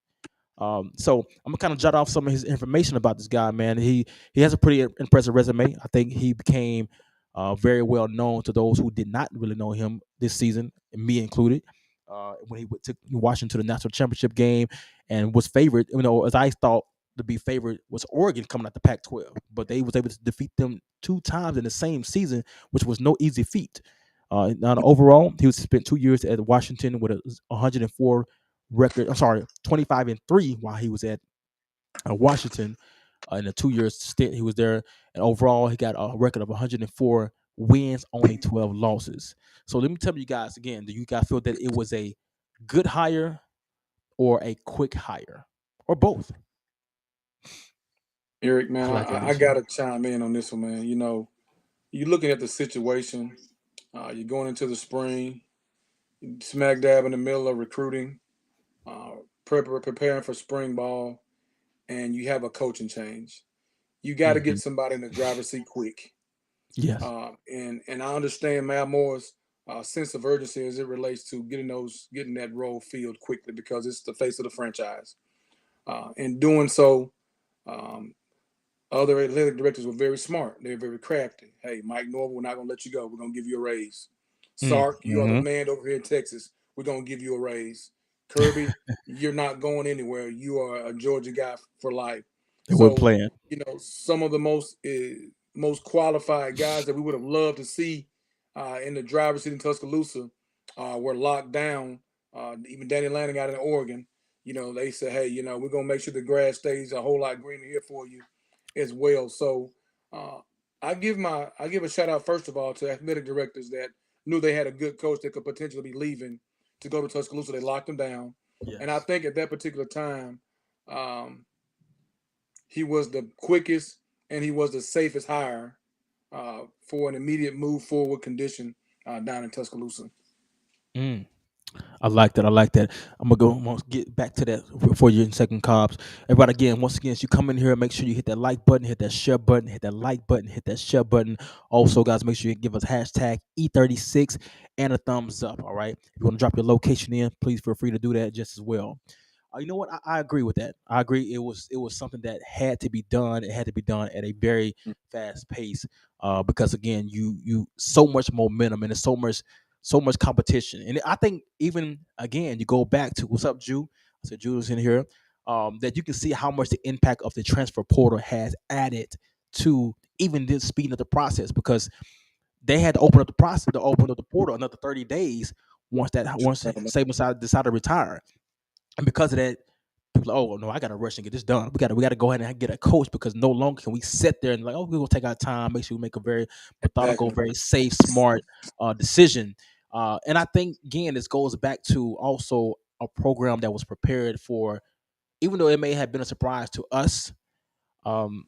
So I'm gonna kind of jot off some of his information about this guy, man. He has a pretty impressive resume. I think he became very well known to those who did not really know him this season, and me included. When he took Washington to the national championship game and was favored, as I thought to be favored was Oregon coming out the Pac-12, but they was able to defeat them 2 times in the same season, which was no easy feat. Now overall, he was spent 2 years at Washington with a 104 record. I'm sorry, 25-3 while he was at Washington in a 2 year stint he was there, and overall he got a record of 104 wins, only 12 losses. So let me tell you guys again: do you guys feel that it was a good hire or a quick hire, or both? Eric, man, Feel like I initially. gotta chime in on this one, man. You're looking at the situation. You're going into the spring, smack dab in the middle of recruiting, preparing for spring ball, and you have a coaching change. you got to get Mhm. somebody in the driver's seat quick. Yes. And I understand Matt Moore's sense of urgency as it relates to getting that role filled quickly because it's the face of the franchise. In doing so, um, other athletic directors were very smart. They're very crafty. Hey, Mike Norvell, we're not going to let you go. We're going to give you a raise. Sark, you are the Mm-hmm. man over here in Texas. We're going to give you a raise. Kirby, you're not going anywhere. You are a Georgia guy for life. They weren't So, playing. some of the most qualified guys that we would have loved to see in the driver's seat in Tuscaloosa were locked down. Even Danny Lanning out in Oregon, they said, hey, we're going to make sure the grass stays a whole lot greener here for you as well. So uh, I give a shout out first of all to athletic directors that knew they had a good coach that could potentially be leaving to go to Tuscaloosa. They locked him down, and I Yes. think at that particular time, um, he was the quickest and he was the safest hire for an immediate move forward condition down in Tuscaloosa. Mm. I like that. I like that. I'm gonna get back to that for you in second, Cobbs. Everybody, again, once again, as you come in here, make sure you hit that like button, hit that share button, hit that like button, hit that share button. Also, guys, make sure you give us hashtag E36 and a thumbs up. All right. If you want to drop your location in, please feel free to do that just as well. You know what? I agree with that. I agree. It was something that had to be done. It had to be done at a very fast pace. Because again, you so much momentum and there's so much competition. And I think even again, you go back to what's up, Jew. I said Jew's in here. That you can see how much the impact of the transfer portal has added to even this speeding of the process because they had to open up the process to open up the portal another 30 days once Saban decided to retire. And because of that, people are, oh no, I gotta rush and get this done. We gotta go ahead and get a coach because no longer can we sit there and like, oh, we're gonna take our time, make sure we make a very methodical, Exactly. very safe, smart decision. And I think again, this goes back to also a program that was prepared for, even though it may have been a surprise to us. Um,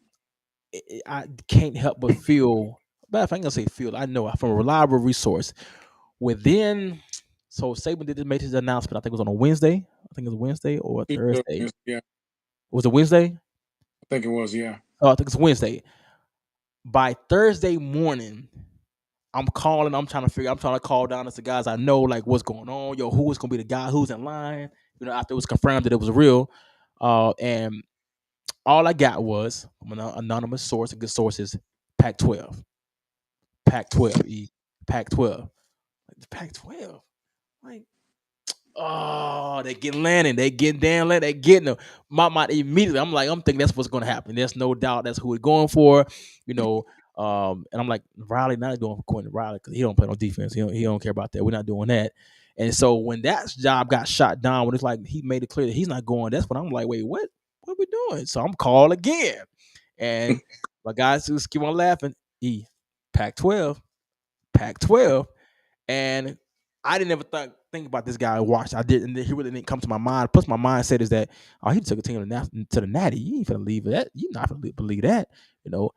I can't help but feel. But if I'm gonna say feel, I know from a reliable resource within. So Saban did make his announcement. I think it was on a Wednesday. I think it was Wednesday or a Thursday. Yeah, Was it Wednesday? I think it was. Yeah. Oh, I think it's Wednesday. By Thursday morning, I'm calling. I'm trying to figure. I'm trying to call down to the guys I know, like what's going on. Yo, who is going to be the guy who's in line? After it was confirmed that it was real. And all I got was from an anonymous source, and good sources, Pac-12, Pac-12, Pac-12, like the Pac-12. Like, oh, they getting Lanning, they getting Dan Lanning, they getting them. My mind immediately, I'm thinking that's what's going to happen. There's no doubt that's who we're going for, you know. And I'm like, Riley not doing for Quentin Riley because he don't play no defense. He don't care about that. We're not doing that. And so when that job got shot down, when it's like he made it clear that he's not going, that's when I'm like, wait, what? What are we doing? So I'm called again, and my guys just keep on laughing. Pac-12, Pac-12. And I didn't ever think about this guy I watched. I didn't. He really didn't come to my mind. Plus, my mindset is that he took a team to the Natty. You ain't finna leave that. You not finna believe that, you know.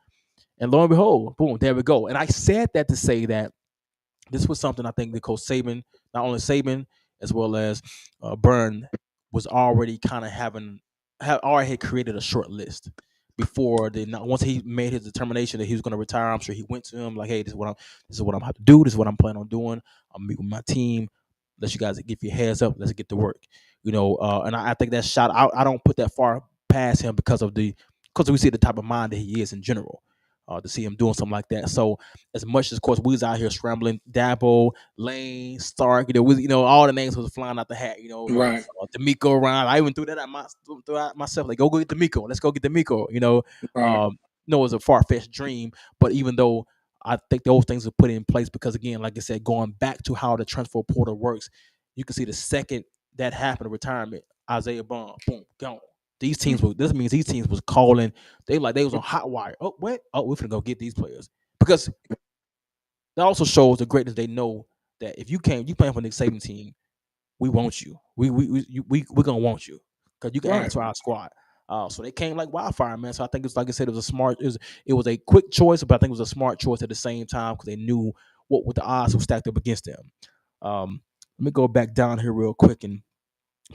And lo and behold, boom, there we go. And I said that to say that this was something I think that Coach Saban, not only Saban as well as Byrne, was already kind of already had created a short list before once he made his determination that he was going to retire. I'm sure he went to him like, hey, this is what I'm about to do. This is what I'm planning on doing. I'm meet with my team. Let you guys give you a heads up. Let's get to work. And I think that shot. I don't put that far past him because we see the type of mind that he is in general. To see him doing something like that. So as much as, of course, we was out here scrambling, Dabo, Lane, Stark, all the names was flying out the hat, Right. D'Amico around. I even threw that out myself, like, go get D'Amico. Let's go get D'Amico, Right. it was a far-fetched dream, but even though I think those things were put in place because, again, like I said, going back to how the transfer portal works, you can see the second that happened, retirement, Isaiah Bond, boom, gone. This means these teams was calling. They was on hot wire. Oh, what? Oh, we're finna go get these players because that also shows the greatness. They know that if you playing for Nick Saban team, we want you. We gonna want you because you can add Right. to our squad. So they came like wildfire, man. So I think it's like I said, it was a quick choice, but I think it was a smart choice at the same time because they knew what the odds were stacked up against them. Let me go back down here real quick and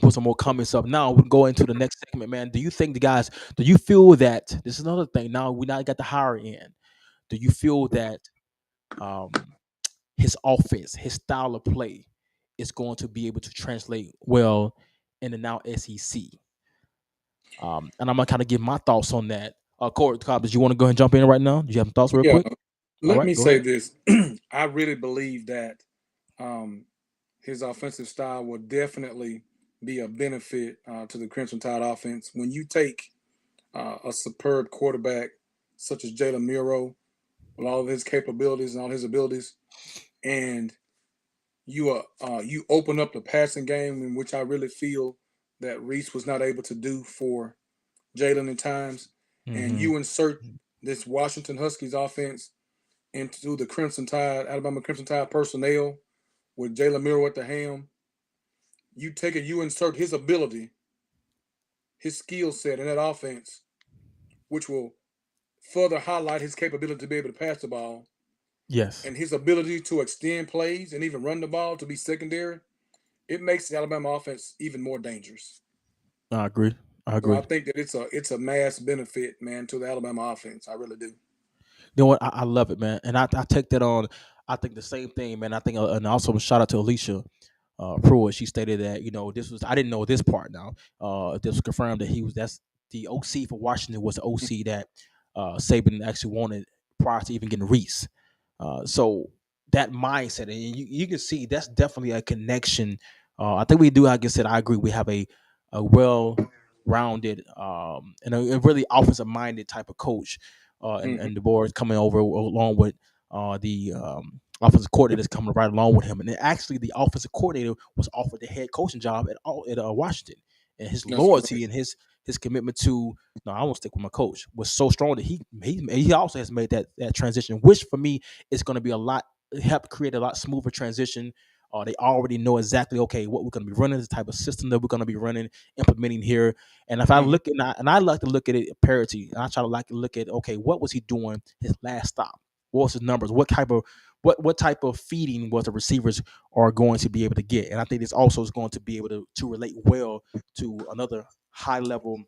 put some more comments up. Now we go into the next segment, man. Do you think the guys? Do you feel that this is another thing? Now we now got the higher end. Do you feel that um, his offense, his style of play, is going to be able to translate well in the now SEC? And I'm gonna kind of give my thoughts on that. Corey, Cobbs, you want to go ahead and jump in right now? Do you have some thoughts real Yeah, quick? All let right, me go say ahead. this. I really believe that um, his offensive style will definitely be a benefit to the Crimson Tide offense. When you take a superb quarterback such as Jalen Miro, with all of his capabilities and all his abilities, and you open up the passing game, in which I really feel that Reese was not able to do for Jalen at times, and Mm-hmm. you insert this Washington Huskies offense into the Crimson Tide, Alabama Crimson Tide personnel with Jalen Miro at the helm. You take it, you insert his ability, his skill set in that offense, which will further highlight his capability to be able to pass the ball Yes, and his ability to extend plays and even run the ball to be secondary. It makes the Alabama offense even more dangerous. I agree. I So I agree. think that it's a mass benefit, man, to the Alabama offense. I really do. You know what? I love it, man, and I take that on. I think the same thing, man. I think, and also a shout out to Alicia Pruitt. She stated that this was I didn't know this part now. This was confirmed that that's the OC for Washington was the OC that Saban actually wanted prior to even getting Reese. So that mindset, and you can see that's definitely a connection. I think we do. Like I said, I agree. We have a well rounded and a really offensive minded type of coach, Hmm. and the board coming over along with the offensive coordinator is coming right along with him. And then actually, the offensive coordinator was offered the head coaching job at Washington, and his That's loyalty correct. and his commitment to no, I won't stick with my coach was so strong that he also has made that transition, which for me is going to be a lot help create a lot smoother transition. They already know exactly okay what we're going to be running, the type of system that we're going to be running, implementing here. And if I Hmm. look at and I like to look at it parity, and I try to like to look at okay, what was he doing his last stop? What was his numbers? What type of feeding was the receivers are going to be able to get? And I think this also is going to be able to relate well to another high level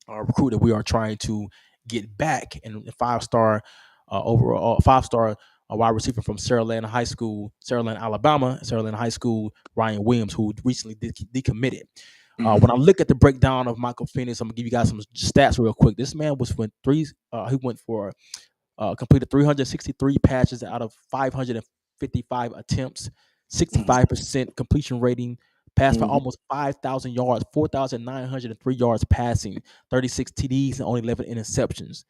recruit that we are trying to get back, and 5 star overall 5 star wide receiver from Sarah Land, Alabama, Sarah Land High School, Ryan Williams, who recently decommitted. When I Hmm. look at the breakdown of Michael Phoenix, I'm gonna give you guys some stats real quick. This man was went three. He went for completed 363 passes out of 555 attempts, 65% completion rating, passed for Hmm. almost 5,000 yards, 4,903 yards passing, 36 TDs, and only 11 interceptions.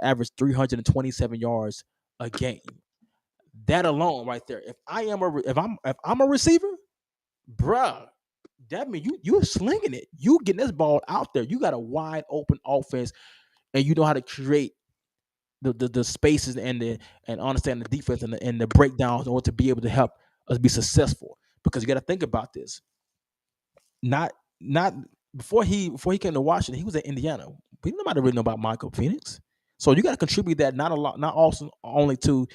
Averaged 327 yards a game. That alone, right there. If I'm a receiver, bruh, that means you're slinging it. You getting this ball out there. You got a wide open offense, and you know how to create the spaces and understand the defense and the breakdowns in order to be able to help us be successful. Because you got to think about this. Not before he came to Washington, he was at Indiana. We nobody really know about Michael Phoenix. So you got to contribute that not a lot, not also only to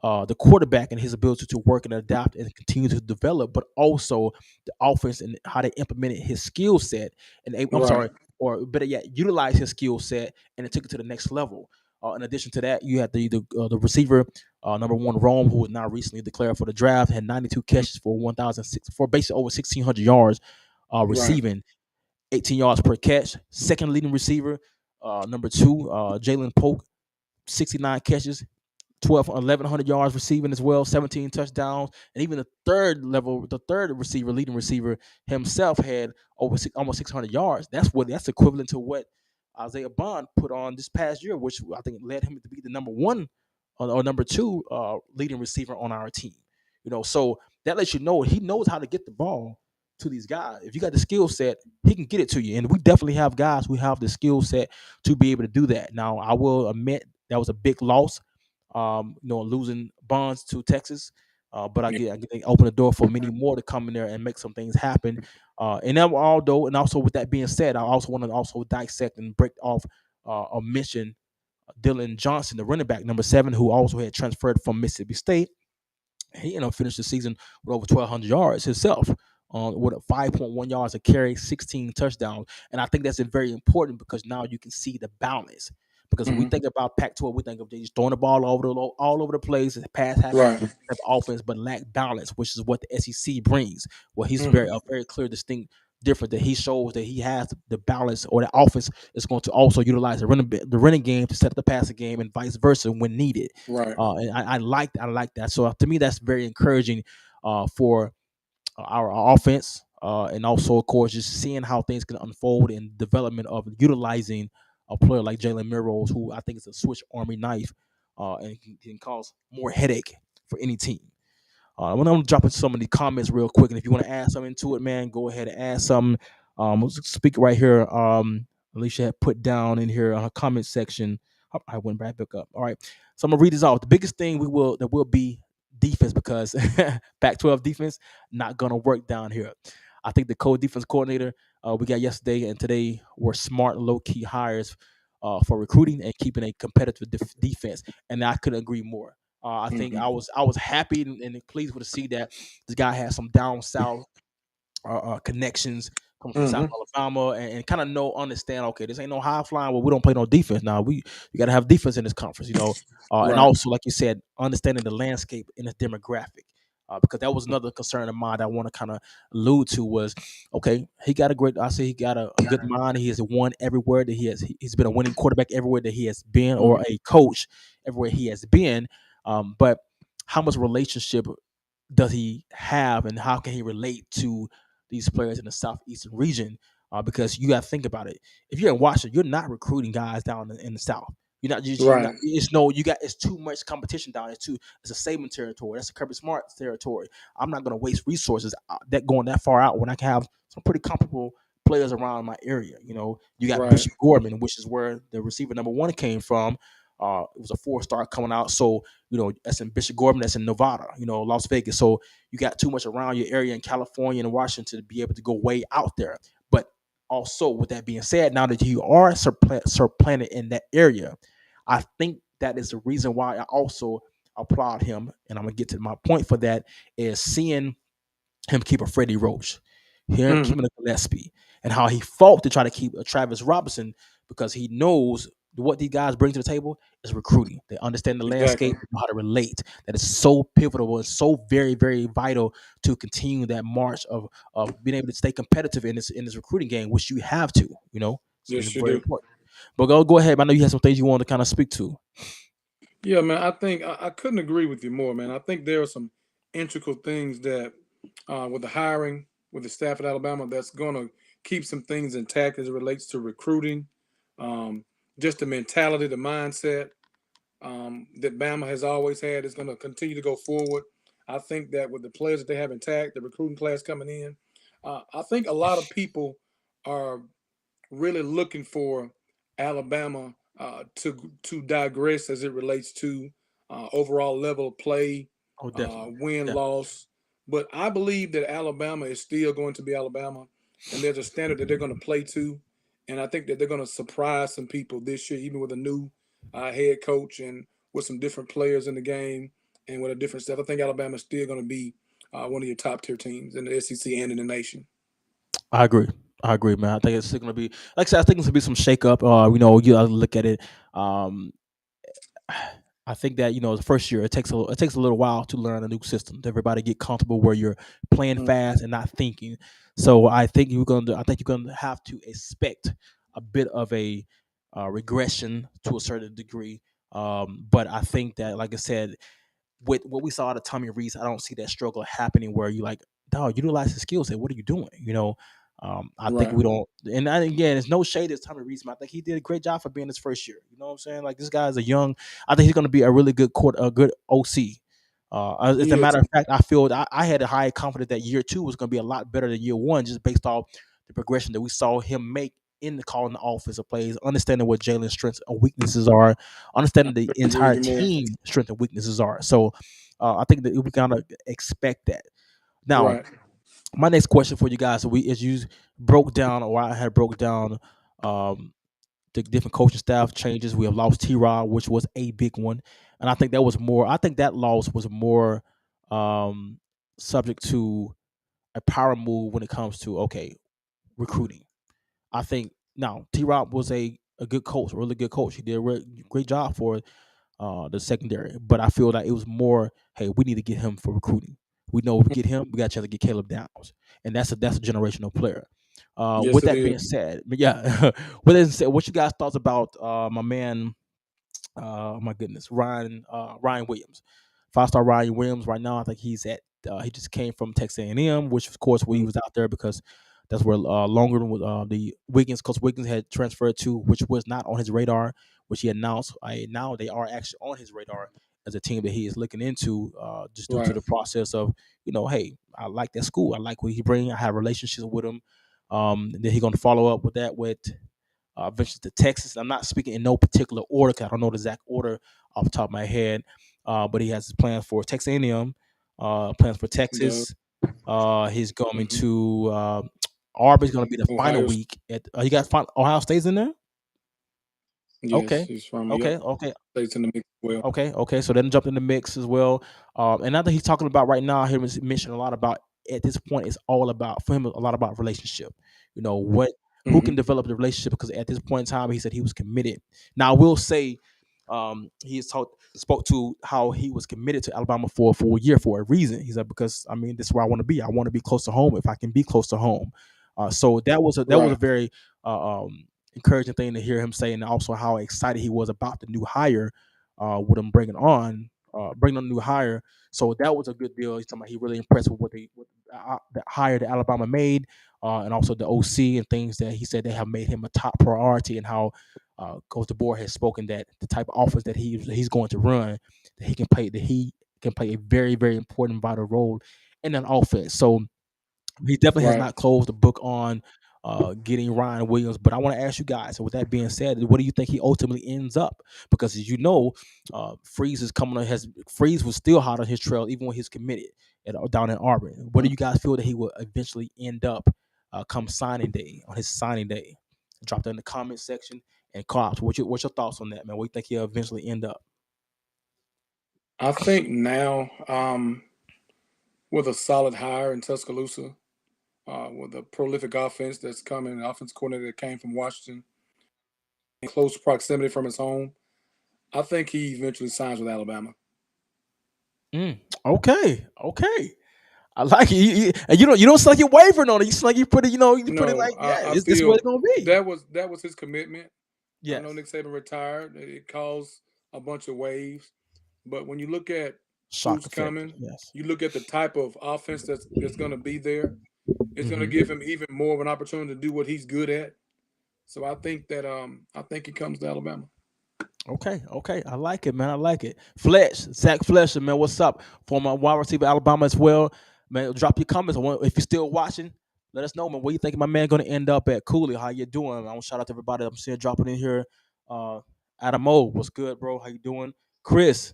the quarterback and his ability to work and adapt and continue to develop, but also the offense and how they implemented his skill set. And I'm Right. sorry, or better yet, utilize his skill set and it took it to the next level. In addition to that, you had the receiver, number one Rome, who was now recently declared for the draft, had 92 catches for 1,006 for basically over 1,600 yards Right. receiving, 18 yards per catch. Second leading receiver, number two, Jalen Polk, 69 catches, 1,100 yards receiving as well, 17 touchdowns, and even the third receiver, leading receiver himself had almost 600 yards. That's equivalent to what Isaiah Bond put on this past year, which I think led him to be the number one or number two leading receiver on our team. So that lets you know he knows how to get the ball to these guys. If you got the skill set, he can get it to you, and we definitely have guys who have the skill set to be able to do that. Now, I will admit that was a big loss, losing Bonds to Texas. But Yeah. I get open the door for many more to come in there and make some things happen. And also with that being said, I also want to also dissect and break off or mention Dylan Johnson, the running back number 7, who also had transferred from Mississippi State. He finished the season with over 1,200 yards himself with a 5.1 yards a carry, 16 touchdowns. And I think that's very important because now you can see the balance. Because when we Hmm. think about Pac-12, we think of just throwing the ball all over the place, and pass happy Right. type of offense, but lack balance, which is what the SEC brings. Well, he's Hmm. very clear, distinct different that he shows that he has the balance, or the offense is going to also utilize the running game to set up the passing game and vice versa when needed. Right. And I like that. So to me, that's very encouraging for our offense, and also, of course, just seeing how things can unfold in development of utilizing a player like Jalen Milrows, who I think is a Swiss Army knife, and can cause more headache for any team. I'm gonna drop in some of the comments real quick, and if you want to add something to it, man, go ahead and add something. Let's speak right here. Alicia had put down in here on her comment section. I went back up. All right, so I'm gonna read this off. The biggest thing will be defense, because Pac-12 defense not gonna work down here. I think the co-defense coordinator we got yesterday and today were smart, low key hires for recruiting and keeping a competitive defense, and I couldn't agree more. I think Hmm. I was happy and pleased with to see that this guy had some down south connections coming from South Hmm. Alabama, and kind of understand. Okay, this ain't no high flying. Well, we don't play no defense now. We got to have defense in this conference. And Right. also, like you said, understanding the landscape in the demographic. Because that was another concern of mine that I want to kind of allude to was, okay, he got a great. I say he got a good mind. He has won everywhere that he has. He's been a winning quarterback everywhere that he has been, or Hmm. a coach everywhere he has been. But how much relationship does he have, and how can he relate to these players in the southeastern region? Because you got to think about it. If you're in Washington, you're not recruiting guys down in the south. You're not. Right. It's no. You got. It's too much competition down. It's a Saban territory. That's a Kirby Smart territory. I'm not going to waste resources that going that far out when I can have some pretty comparable players around my area. You got Right. Bishop Gorman, which is where the receiver number one came from. It was a 4-star coming out. So that's in Bishop Gorman, that's in Nevada, Las Vegas. So you got too much around your area in California and Washington to be able to go way out there. But also, with that being said, now that you are supplanted in that area, I think that is the reason why I also applaud him. And I'm gonna get to my point for that is seeing him keep a Freddie Roach, here Hmm. keeping a Gillespie, and how he fought to try to keep a Travis Robinson, because he knows what these guys bring to the table is recruiting. They understand the Exactly. landscape, they know how to relate. That is so pivotal and so very, very vital to continue that march of being able to stay competitive in this recruiting game, which you have to. It's Yes, you very do. important. But go ahead. I know you have some things you want to kind of speak to. Yeah, man. I think I couldn't agree with you more, man. I think there are some integral things that with the hiring, with the staff at Alabama, that's going to keep some things intact as it relates to recruiting, um, just the mentality, the mindset that Bama has always had is going to continue to go forward. I think that with the players that they have intact, the recruiting class coming in, I think a lot of people are really looking for Alabama to digress as it relates to overall level of play, Oh, definitely. win Definitely. loss. But I believe that Alabama is still going to be Alabama, and there's a standard that they're going to play to, and I think that they're going to surprise some people this year, even with a new head coach and with some different players in the game and with a different stuff. I think Alabama is still going to be one of your top tier teams in the SEC and in the nation. I agree. I agree, man. I think it's going to be, like I said, I think it's going to be some shakeup. You gotta look at it. Um, I think that the first year it takes a little while to learn a new system. To everybody get comfortable where you're playing Mhm. fast and not thinking. So I think you're gonna have to expect a bit of a regression to a certain degree. But I think that, like I said, with what we saw out of Tommy Reese, I don't see that struggle happening where you like, dog, utilize his skill set. What are you doing? I think Right. we don't. And again, it's no shade to Tommy Reese. I think he did a great job for being his first year. You know what I'm saying? Like, this guy is a young. I think he's going to be a really good a good OC. As He a is. matter of fact, I feel I had a high confidence that year two was going to be a lot better than year one, just based off the progression that we saw him make in the calling the offensive plays, understanding what Jalen's strengths and weaknesses are, I understanding the couldn't agree with entire you more. team strength and weaknesses are. So I think that we kind of expect that. Now, Right. my next question for you guys, so as you broke down, or I had broke down, um, the different coaching staff changes. We have lost T-Rod, which was a big one, and I think that was more. I think that loss was more subject to a power move when it comes to okay recruiting. I think now T. Rob was a good coach, a really good coach. He did a great job for the secondary, but I feel like it was more, hey, we need to get him for recruiting. We know if we get him, we got to try to get Caleb Downs, and that's a generational player. Yes, With it that is. being said, but yeah, with that said, what you guys thoughts about my man my goodness, Ryan Williams, 5-star Ryan Williams. Right now, I think he's at. He just came from Texas A&M, which of course where he Mhm. was out there because that's where longer with the Wiggins, Coach Wiggins had transferred to, which was not on his radar, which he announced. Now they are actually on his radar as a team that he is looking into, just due to Right. the process of hey, I like that school, I like what he bring, I have relationships with him. Then he's going to follow up with that with eventually to Texas. I'm not speaking in no particular order because I don't know the exact order off the top of my head. But he has his plans for Texas A&M, plans for The Texas. He's going mhm. to Auburn's going to be the final Ohio. week. At you got Ohio State's in there. Yes, Okay, he's from. Yep. okay, okay. States in the mix as well. Okay, okay. So then jumped in the mix as well. And now that he's talking about right now, I hear him mention a lot about at this point. It's all about for him a lot about relationship. What who Hmm. can develop the relationship because at this point in time he said he was committed. Now I will say, he has spoke to how he was committed to Alabama for a full year for a reason. He said because I mean this is where I want to be. I want to be close to home if I can be close to home. So that was a Right. very encouraging thing to hear him say, and also how excited he was about the new hire with him bringing on a new hire. So that was a good deal. He's talking about he really impressed with the hire that Alabama made, and also the OC and things that he said they have made him a top priority, and how Coach DeBoer has spoken that the type of offense that he's going to run, that he can play a very very important vital role in an offense. So he definitely has Right. not closed the book on getting Ryan Williams. But I want to ask you guys. So with that being said, what do you think he ultimately ends up? Because as you know, Freeze is coming on. Freeze was still hot on his trail even when he's committed down in Auburn. What do you guys feel that he will eventually end up come signing day on his signing day? Drop that in the comment section and Cops. What's your thoughts on that, man? What do you think he'll eventually end up? I think now, with a solid hire in Tuscaloosa, with a prolific offense that's coming, an offense coordinator that came from Washington, in close proximity from his home, I think he eventually signs with Alabama. Okay, okay. I like it. And you don't sound like you're wavering on it. You sound like you put it No, like, yeah, I this way feel it's gonna be. that was his commitment. I know Yes. Nick Saban retired. It caused a bunch of waves, but when you look at Shock who's effect. coming, Yes. you look at the type of offense that's going to be there. It's going to Hmm. give him even more of an opportunity to do what he's good at. So I think he comes to Alabama. Okay, okay. I like it, man. I like it. Zach Fletcher, man. What's up? Former wide receiver Alabama as well. Man, drop your comments. If you're still watching, let us know, man. Where you think my man gonna end up at? Cooley, how you doing? I want to shout out to everybody I'm seeing dropping in here. Uh Adam O, what's good, bro? How you doing? Chris,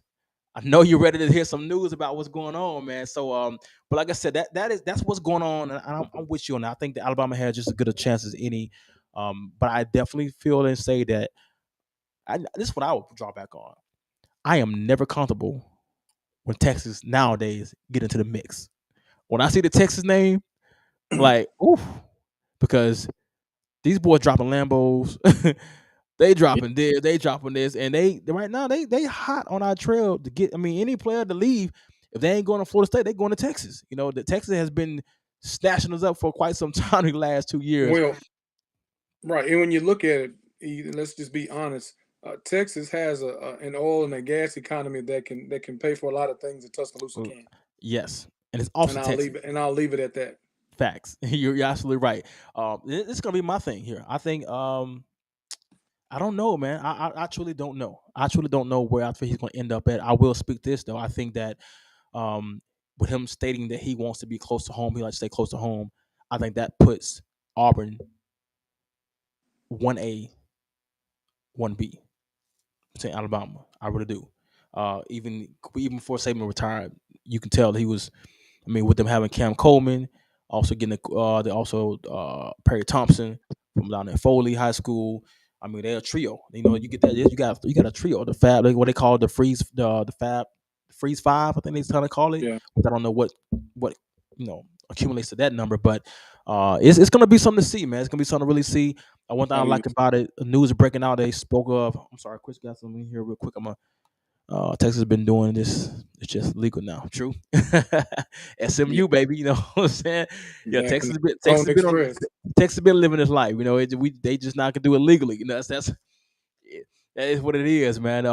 I know you're ready to hear some news about what's going on, man. So, but like I said, that's what's going on, and I'm with you on that. I think that Alabama has just as good a chance as any. But I definitely feel and say that this is what I would draw back on. I am never comfortable when Texas nowadays get into the mix. When I see the Texas name, like, oof, because these boys dropping Lambos, they Yeah. dropping this, they dropping this, and they right now they hot on our trail to get. I mean, any player to leave, if they ain't going to Florida State, they going to Texas. The Texas has been snatching us up for quite some time in the last 2 years. Well, right, and when you look at it, let's just be honest. Texas has an oil and a gas economy that can pay for a lot of things that Tuscaloosa Uh, can, Yes, and it's and Austin, I'll leave Texas. it and I'll leave it at that. Facts. You're absolutely right. This is gonna be my thing here. I think I don't know, man. I truly don't know. I truly don't know where I think he's going to end up at. I will speak this though. I think that um, with him stating that he wants to be close to home, he likes to stay close to home. I think that puts Auburn 1A, 1B to Alabama. I really do. Even before Saban retired, you can tell that he was. I mean, with them having Cam Coleman, also getting Perry Thompson from down at Foley High School. I mean, they're a trio. You get that. You got a trio. The Fab, like what they call the Fab, Freeze Five. I think they kind of call it. Yeah. Which I don't know what you know accumulates to that number. But it's gonna be something to see, man. It's gonna be something to really see. One thing I Oh yeah. like about it, the news breaking out. They spoke of. I'm sorry, Chris got something here real quick. I'm gonna Texas has been doing this. It's just legal now. True. Yeah. SMU baby, you know what I'm saying? Yeah, Back in the Phone Express. Texas been living this life. You know, they just not gonna do it legally. You know, yeah, that is what it is, man.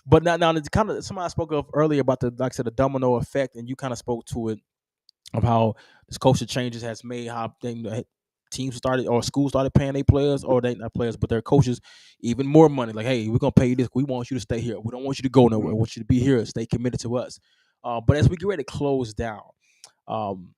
But now it's kind of somebody spoke of earlier about the like I said the domino effect, and you kind of spoke to it of how this culture changes has made how teams started or schools started paying their players or they not players but their coaches even more money. Like, hey, we're gonna pay you this. We want you to stay here. We don't want you to go nowhere. Mhm. We want you to be here. Stay committed to us. But as we get ready to close down, um,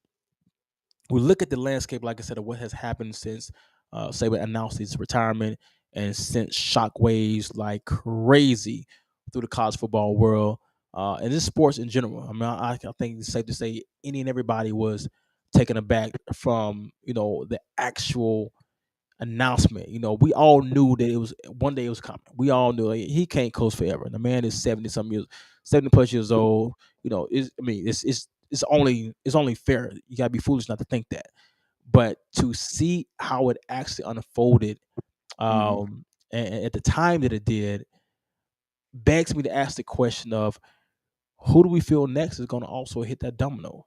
we look at the landscape, like I said, of what has happened since Saban announced his retirement and sent shockwaves like crazy through the college football world and just sports in general. I mean, I think it's safe to say any and everybody was taken aback from the actual announcement. We all knew that it was one day it was coming. We all knew like, he can't coach forever. The man is 70 some years, 70 plus years old. It's only fair. You gotta be foolish not to think that. But to see how it actually unfolded, Mhm. and at the time that it did, begs me to ask the question of who do we feel next is going to also hit that domino?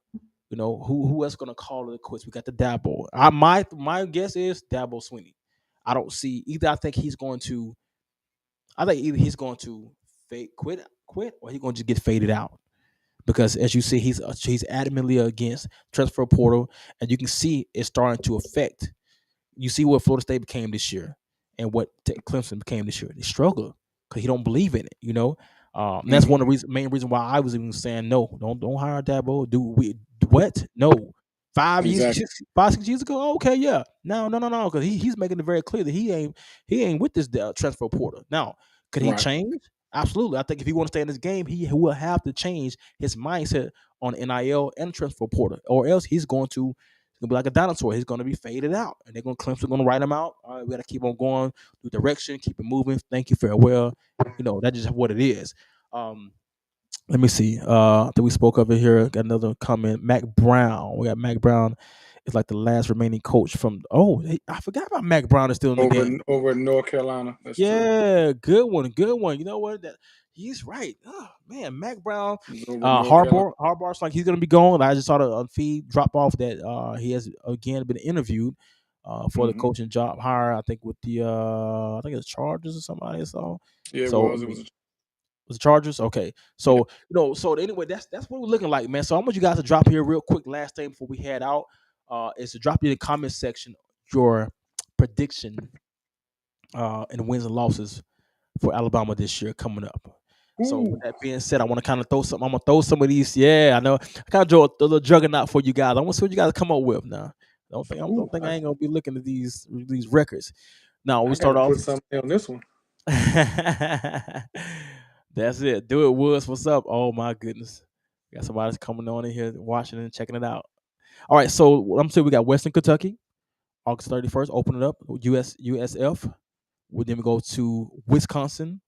Who else going to call it quits? We got the Dabo. My guess is Dabo Sweeney. I don't see either. I think either he's going to quit, or he's going to just get faded out. Because as you see, he's adamantly against transfer portal, and you can see it's starting to affect. You see what Florida State became this year, and what Clemson became this year. They struggle because he don't believe in it. That's one Mhm. of the main reason why I was even saying no. Don't hire Dabo. Do we what? No. 5 years, Exactly. 5 6 years ago. Oh, okay, yeah. No, because he's making it very clear that he ain't with this transfer portal. Now, could he Right. change? Absolutely. I think if he want to stay in this game, he will have to change his mindset on NIL and transfer portal, or else he's gonna be like a dinosaur. He's gonna be faded out, and they're gonna Clemson gonna write him out. All right, we gotta keep on going, new direction, keep it moving. Thank you, farewell. That's just what it is. Um, Let me see. I think we spoke of it here. Got another comment. Mac Brown. We got Mac Brown. It's like the last remaining coach from. Oh, I forgot about Mac Brown is still in the game. Over in North Carolina. That's true. Yeah, good one, good one. You know what? He's right. Oh man, Mac Brown, He's over in North Carolina. Harbaugh's like he's gonna be gone. I just saw the feed drop off that he has again been interviewed for the Mhm. coaching job hire. I think with the I think it's Chargers or somebody I saw. Yeah, it So I was. It mean, was. was the Chargers? Okay. Yeah. So anyway, that's what we're looking like, man. So I want you guys to drop here real quick. Last thing before we head out, is to drop in the comment section your prediction and wins and losses for Alabama this year coming up. So with Ooh. that being said, I want to kind of throw some. I'm gonna throw some of these. Yeah, I know. I kind of draw a little juggernaut for you guys. I want to see what you guys come up with now. Don't Ooh. think I ain't gonna be looking at these records. Now we I got start to off. put something on this one. That's it. Do it, Woods. What's up? Oh my goodness. Got somebody coming on in here watching and checking it out. All right, so what I'm saying we got Western Kentucky, August 31st, open it up, USF. Then we go to Wisconsin,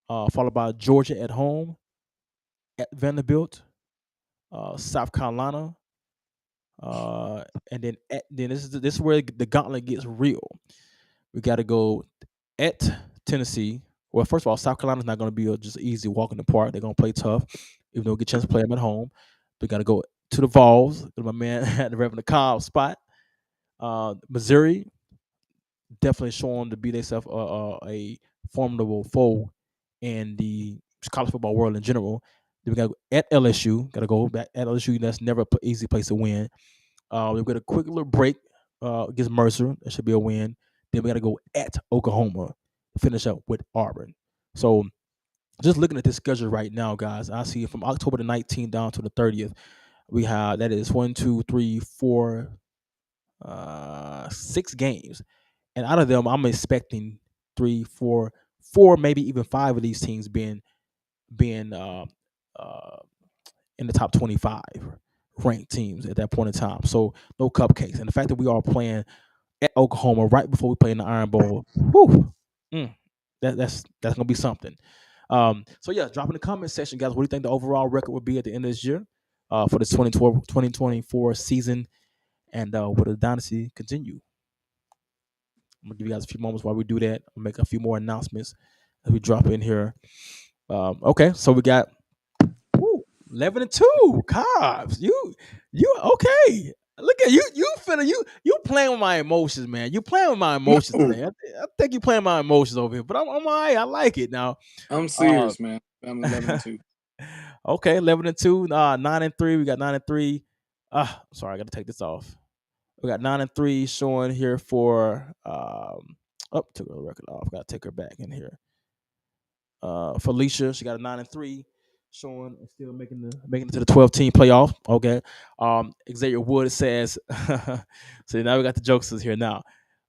followed by Georgia at home, at Vanderbilt, South Carolina, and then this is where the gauntlet gets real. We got to go at Tennessee. Well, first of all, South Carolina's not going to be just easy walk in the park. They're going to play tough, even though we get a chance to play them at home. We got to go to the Vols. My man at the Reverend Cobb spot. Missouri definitely showing to be themselves a formidable foe in the college football world in general. Then we got to go at LSU. Got to go back at LSU. That's never an easy place to win. We've got a quick little break against Mercer. That should be a win. Then we got to go at Oklahoma. Finish up with Auburn. So just looking at this schedule right now, guys, I see from October the 19th down to the 30th, we have that is 1, 2, 3, 4, 6 games, and out of them, I'm expecting three, four, maybe even five of these teams being uh, in the top 25 ranked teams at that point in time. So no cupcakes, and the fact that we are playing at Oklahoma right before we play in the Iron Bowl, whew, mm, that's gonna be something. So yeah, drop in the comment section, guys. What do you think the overall record would be at the end of this year? for this 2024 season, and will the dynasty continue? I'm gonna give you guys a few moments while we do that. I'll make a few more announcements as we drop in here. Okay, so we got woo, 11-2 Cubs. You okay? Look at you. You playing with my emotions, man. You playing with my emotions No, today. I think you playing my emotions over here, but I'm all right. I like it now. I'm Uh, serious, man. I'm 11-2. okay, 11-2, 9-3. We got 9-3. Sorry, I got to take this off. We got 9-3 showing here for oh, took her record off. Got to take her back in here. Felicia, she got a 9-3, showing and still making it to the 12-team playoff. Okay. Xavier Wood says, so now we got the jokesters here. Now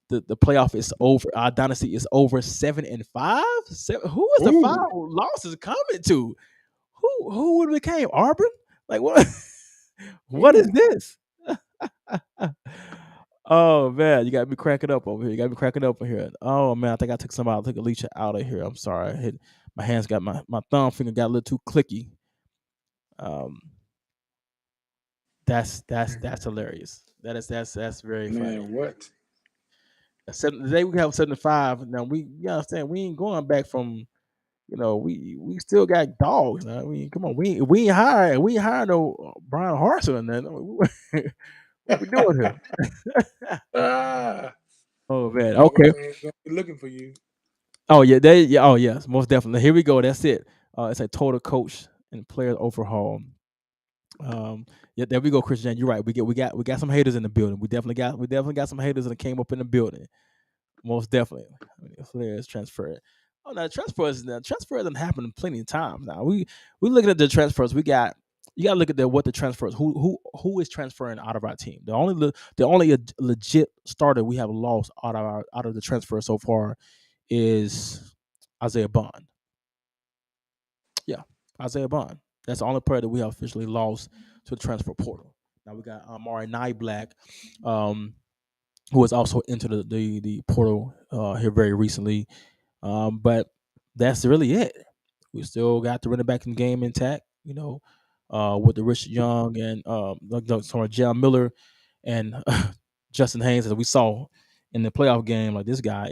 the playoff is over. Our dynasty is over 7-5. Who is the five Ooh, losses coming to? Who would have became Auburn? Like what? What is ooh, this? Oh man, you got me cracking up over here. You got me cracking up over here. Oh man, I think I took some out. I took Alicia out of here. I'm sorry. I hit my hands got my thumb finger got a little too clicky. Um, that's hilarious. That's very funny. man, what? Today we have 7-5. Now you understand we ain't going back from we still got dogs. I mean, come on, we ain't hired no Brian Harson and then what we doing here? Ah, Oh man, my okay. man's gonna be looking for you. Oh yeah, they yeah. Oh yes, most definitely. Here we go. That's it. It's a total coach and player overhaul. Yeah, there we go, Christian. You're right. We got some haters in the building. We definitely got some haters that came up in the building. Most definitely. I mean, players transferred. Oh, now transfer doesn't happen plenty of times. Now we looking at the transfers. You got to look at what the transfers. Who is transferring out of our team? The only legit starter we have lost out of the transfer so far is Isaiah Bond. Yeah, Isaiah Bond. That's the only player that we have officially lost to the transfer portal. Now we got Amari Nye Black, um, who was also into the portal here very recently. But that's really it. We still got the running back in the game intact, with the Richard Young and sorry, Jam Miller and Justin Haynes, as we saw in the playoff game. Like this guy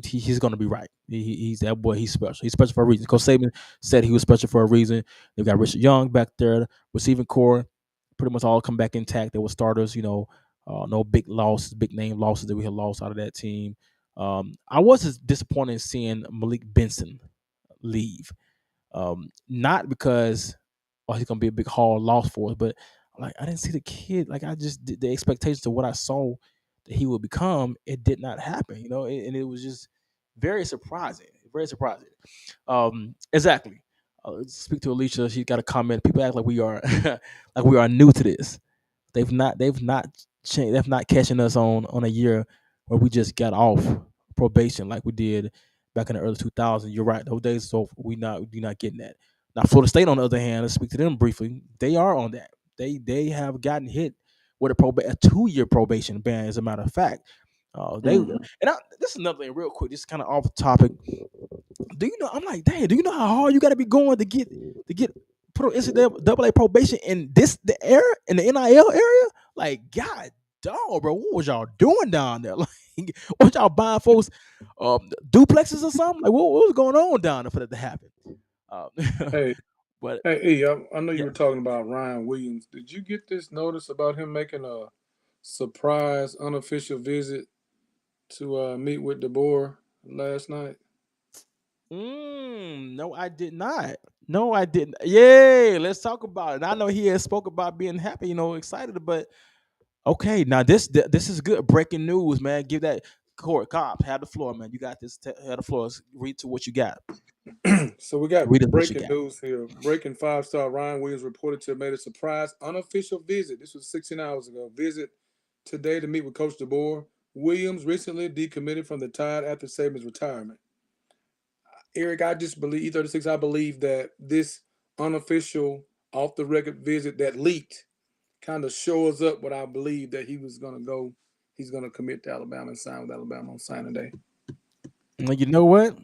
he's going to be right. He's that boy. He's special. He's special for a reason. Coach Saban said he was special for a reason. They've got Richard Young back there, receiving core, pretty much all come back intact. They were starters. No big losses, big name losses that we had lost out of that team. I was just disappointed in seeing Malik Benson leave. Not because he's gonna be a big haul loss for us, but like I didn't see the kid. Like I just the expectations of what I saw that he would become, it did not happen. And it was just very surprising. Very surprising. Exactly. Speak to Alicia. She got a comment. People act like we are like we are new to this. They've not changed. They've not catching us on a year where we just got off probation like we did back in the early 2000s. You're right. Those days so we not getting that. Now Florida State on the other hand, let's speak to them briefly. They are on that. They have gotten hit with a 2-year probation ban. As a matter of fact, Mhm. this is another thing real quick. Just kind of off topic. Do you know? I'm like, dang. Do you know how hard you got to be going to get put on NCAA probation in the era in the NIL area? Like, God, dog, bro, what was y'all doing down there? Like, what y'all buying folks duplexes or something? Like, what was going on down there for that to happen? Um, Hey, but I know you yeah. were talking about Ryan Williams. Did you get this notice about him making a surprise unofficial visit to meet with DeBoer last night? No, I did not. No, I didn't. Yay, let's talk about it. I know he has spoke about being happy, excited, but okay, now this is good breaking news, man. Give that court cop have the floor, man. You got this. Have the floor. Read to what you got. So we got Read us what you breaking got. news here. Breaking five-star Ryan Williams reported to have made a surprise unofficial visit. This was 16 hours ago. Visit today to meet with Coach DeBoer. Williams recently decommitted from the Tide after Saban's retirement. Eric, I just believe E36. I believe that this unofficial, off the record visit that leaked kind of shows up what I believe that he was going to go. He's going to commit to Alabama and sign with Alabama on signing day. Well, you know what?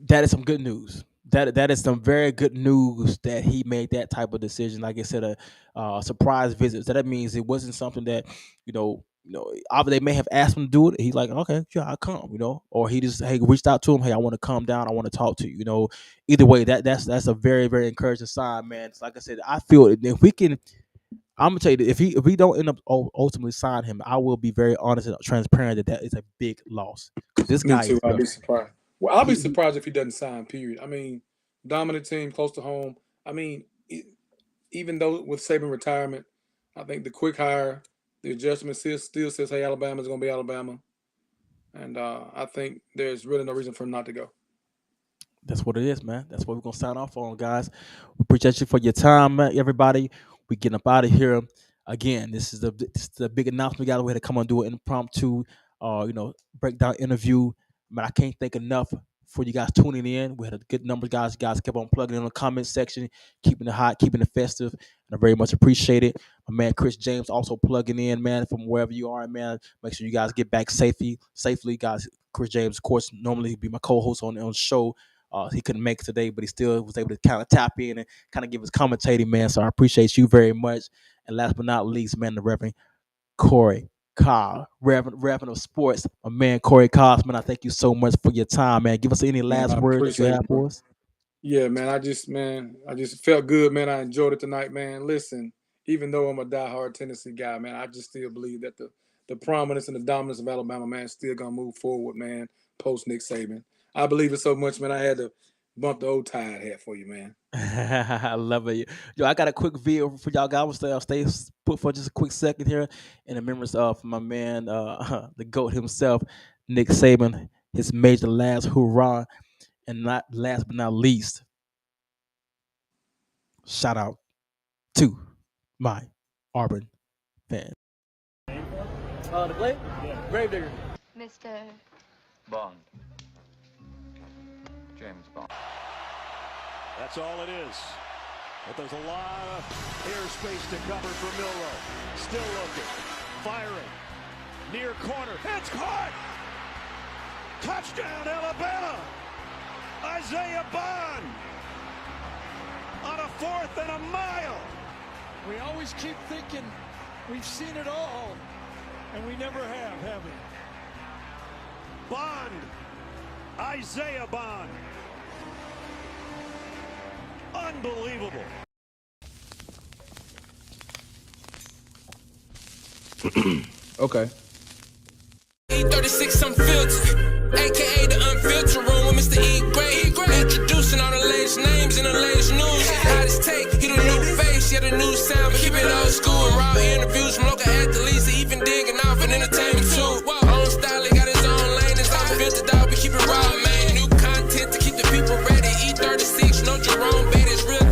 That is some good news. that is some very good news that he made that type of decision. Like I said, a surprise visit. So that means it wasn't something that they may have asked him to do it. He's like, okay, yeah, I'll come. Or he just reached out to him. Hey, I want to come down. I want to talk to you. Either way, that's a very very encouraging sign, man. It's like I said, I feel if we can. I'm gonna tell you that if we don't end up ultimately sign him, I will be very honest and transparent that is a big loss. This Me guy too. is I'd be surprised. Well, I'll be he, surprised if he doesn't sign. Period. I mean, dominant team, close to home. I mean, even though with Saban retirement, I think the quick hire, the adjustment still says, "Hey, Alabama's going to be Alabama," and I think there's really no reason for him not to go. That's what it is, man. That's what we're gonna sign off on, guys. We appreciate you for your time, man, everybody. We getting up out of here. Again, this is the big announcement. We had to come and do an impromptu, breakdown interview. Man, I can't thank enough for you guys tuning in. We had a good number of guys. You guys kept on plugging in the comment section, keeping it hot, keeping it festive, and I very much appreciate it. My man Chris James also plugging in, man, from wherever you are, man. Make sure you guys get back safely, guys. Chris James, of course, normally be my co-host on the show. He couldn't make it today, but he still was able to kind of tap in and kind of give his commentating, man. So I appreciate you very much. And last but not least, man, the Reverend Corey Cobb, Reverend of Sports, my man Corey Cobb, man. I thank you so much for your time, man. Give us any last words that you have for us. Yeah, man. I just felt good, man. I enjoyed it tonight, man. Listen, even though I'm a diehard Tennessee guy, man, I just still believe that the prominence and the dominance of Alabama, man, is still gonna move forward, man. Post Nick Saban. I believe it so much, man. I had to bump the old Tide hat for you, man. I love it. Yo, I got a quick video for y'all guys. I'll stay put for just a quick second here in the memories of my man, the GOAT himself, Nick Saban, his major last hurrah. And not last but not least, shout out to my Auburn fans. The play? Yeah. Gravedigger. Mr. Bond. James Bond. That's all it is. But there's a lot of airspace to cover for Milroe. Still looking. Firing. Near corner. It's caught! Touchdown, Alabama! Isaiah Bond! On a 4th and a mile! We always keep thinking we've seen it all, and we never have we? Bond! Isaiah Bond! Unbelievable! Okay. 36 unfiltered, aka the unfiltered room with Mr. E. Gray. Introducing all the latest names in the latest news. Hottest take, he the new face, yeah, the new sound, but keep it old school. Raw interviews from local athletes, even digging off in entertainment too. Own style, he got his own lane, it's unfiltered, dog, we keep it raw, man. New content to keep the people ready. E36, no Jerome Bettis, real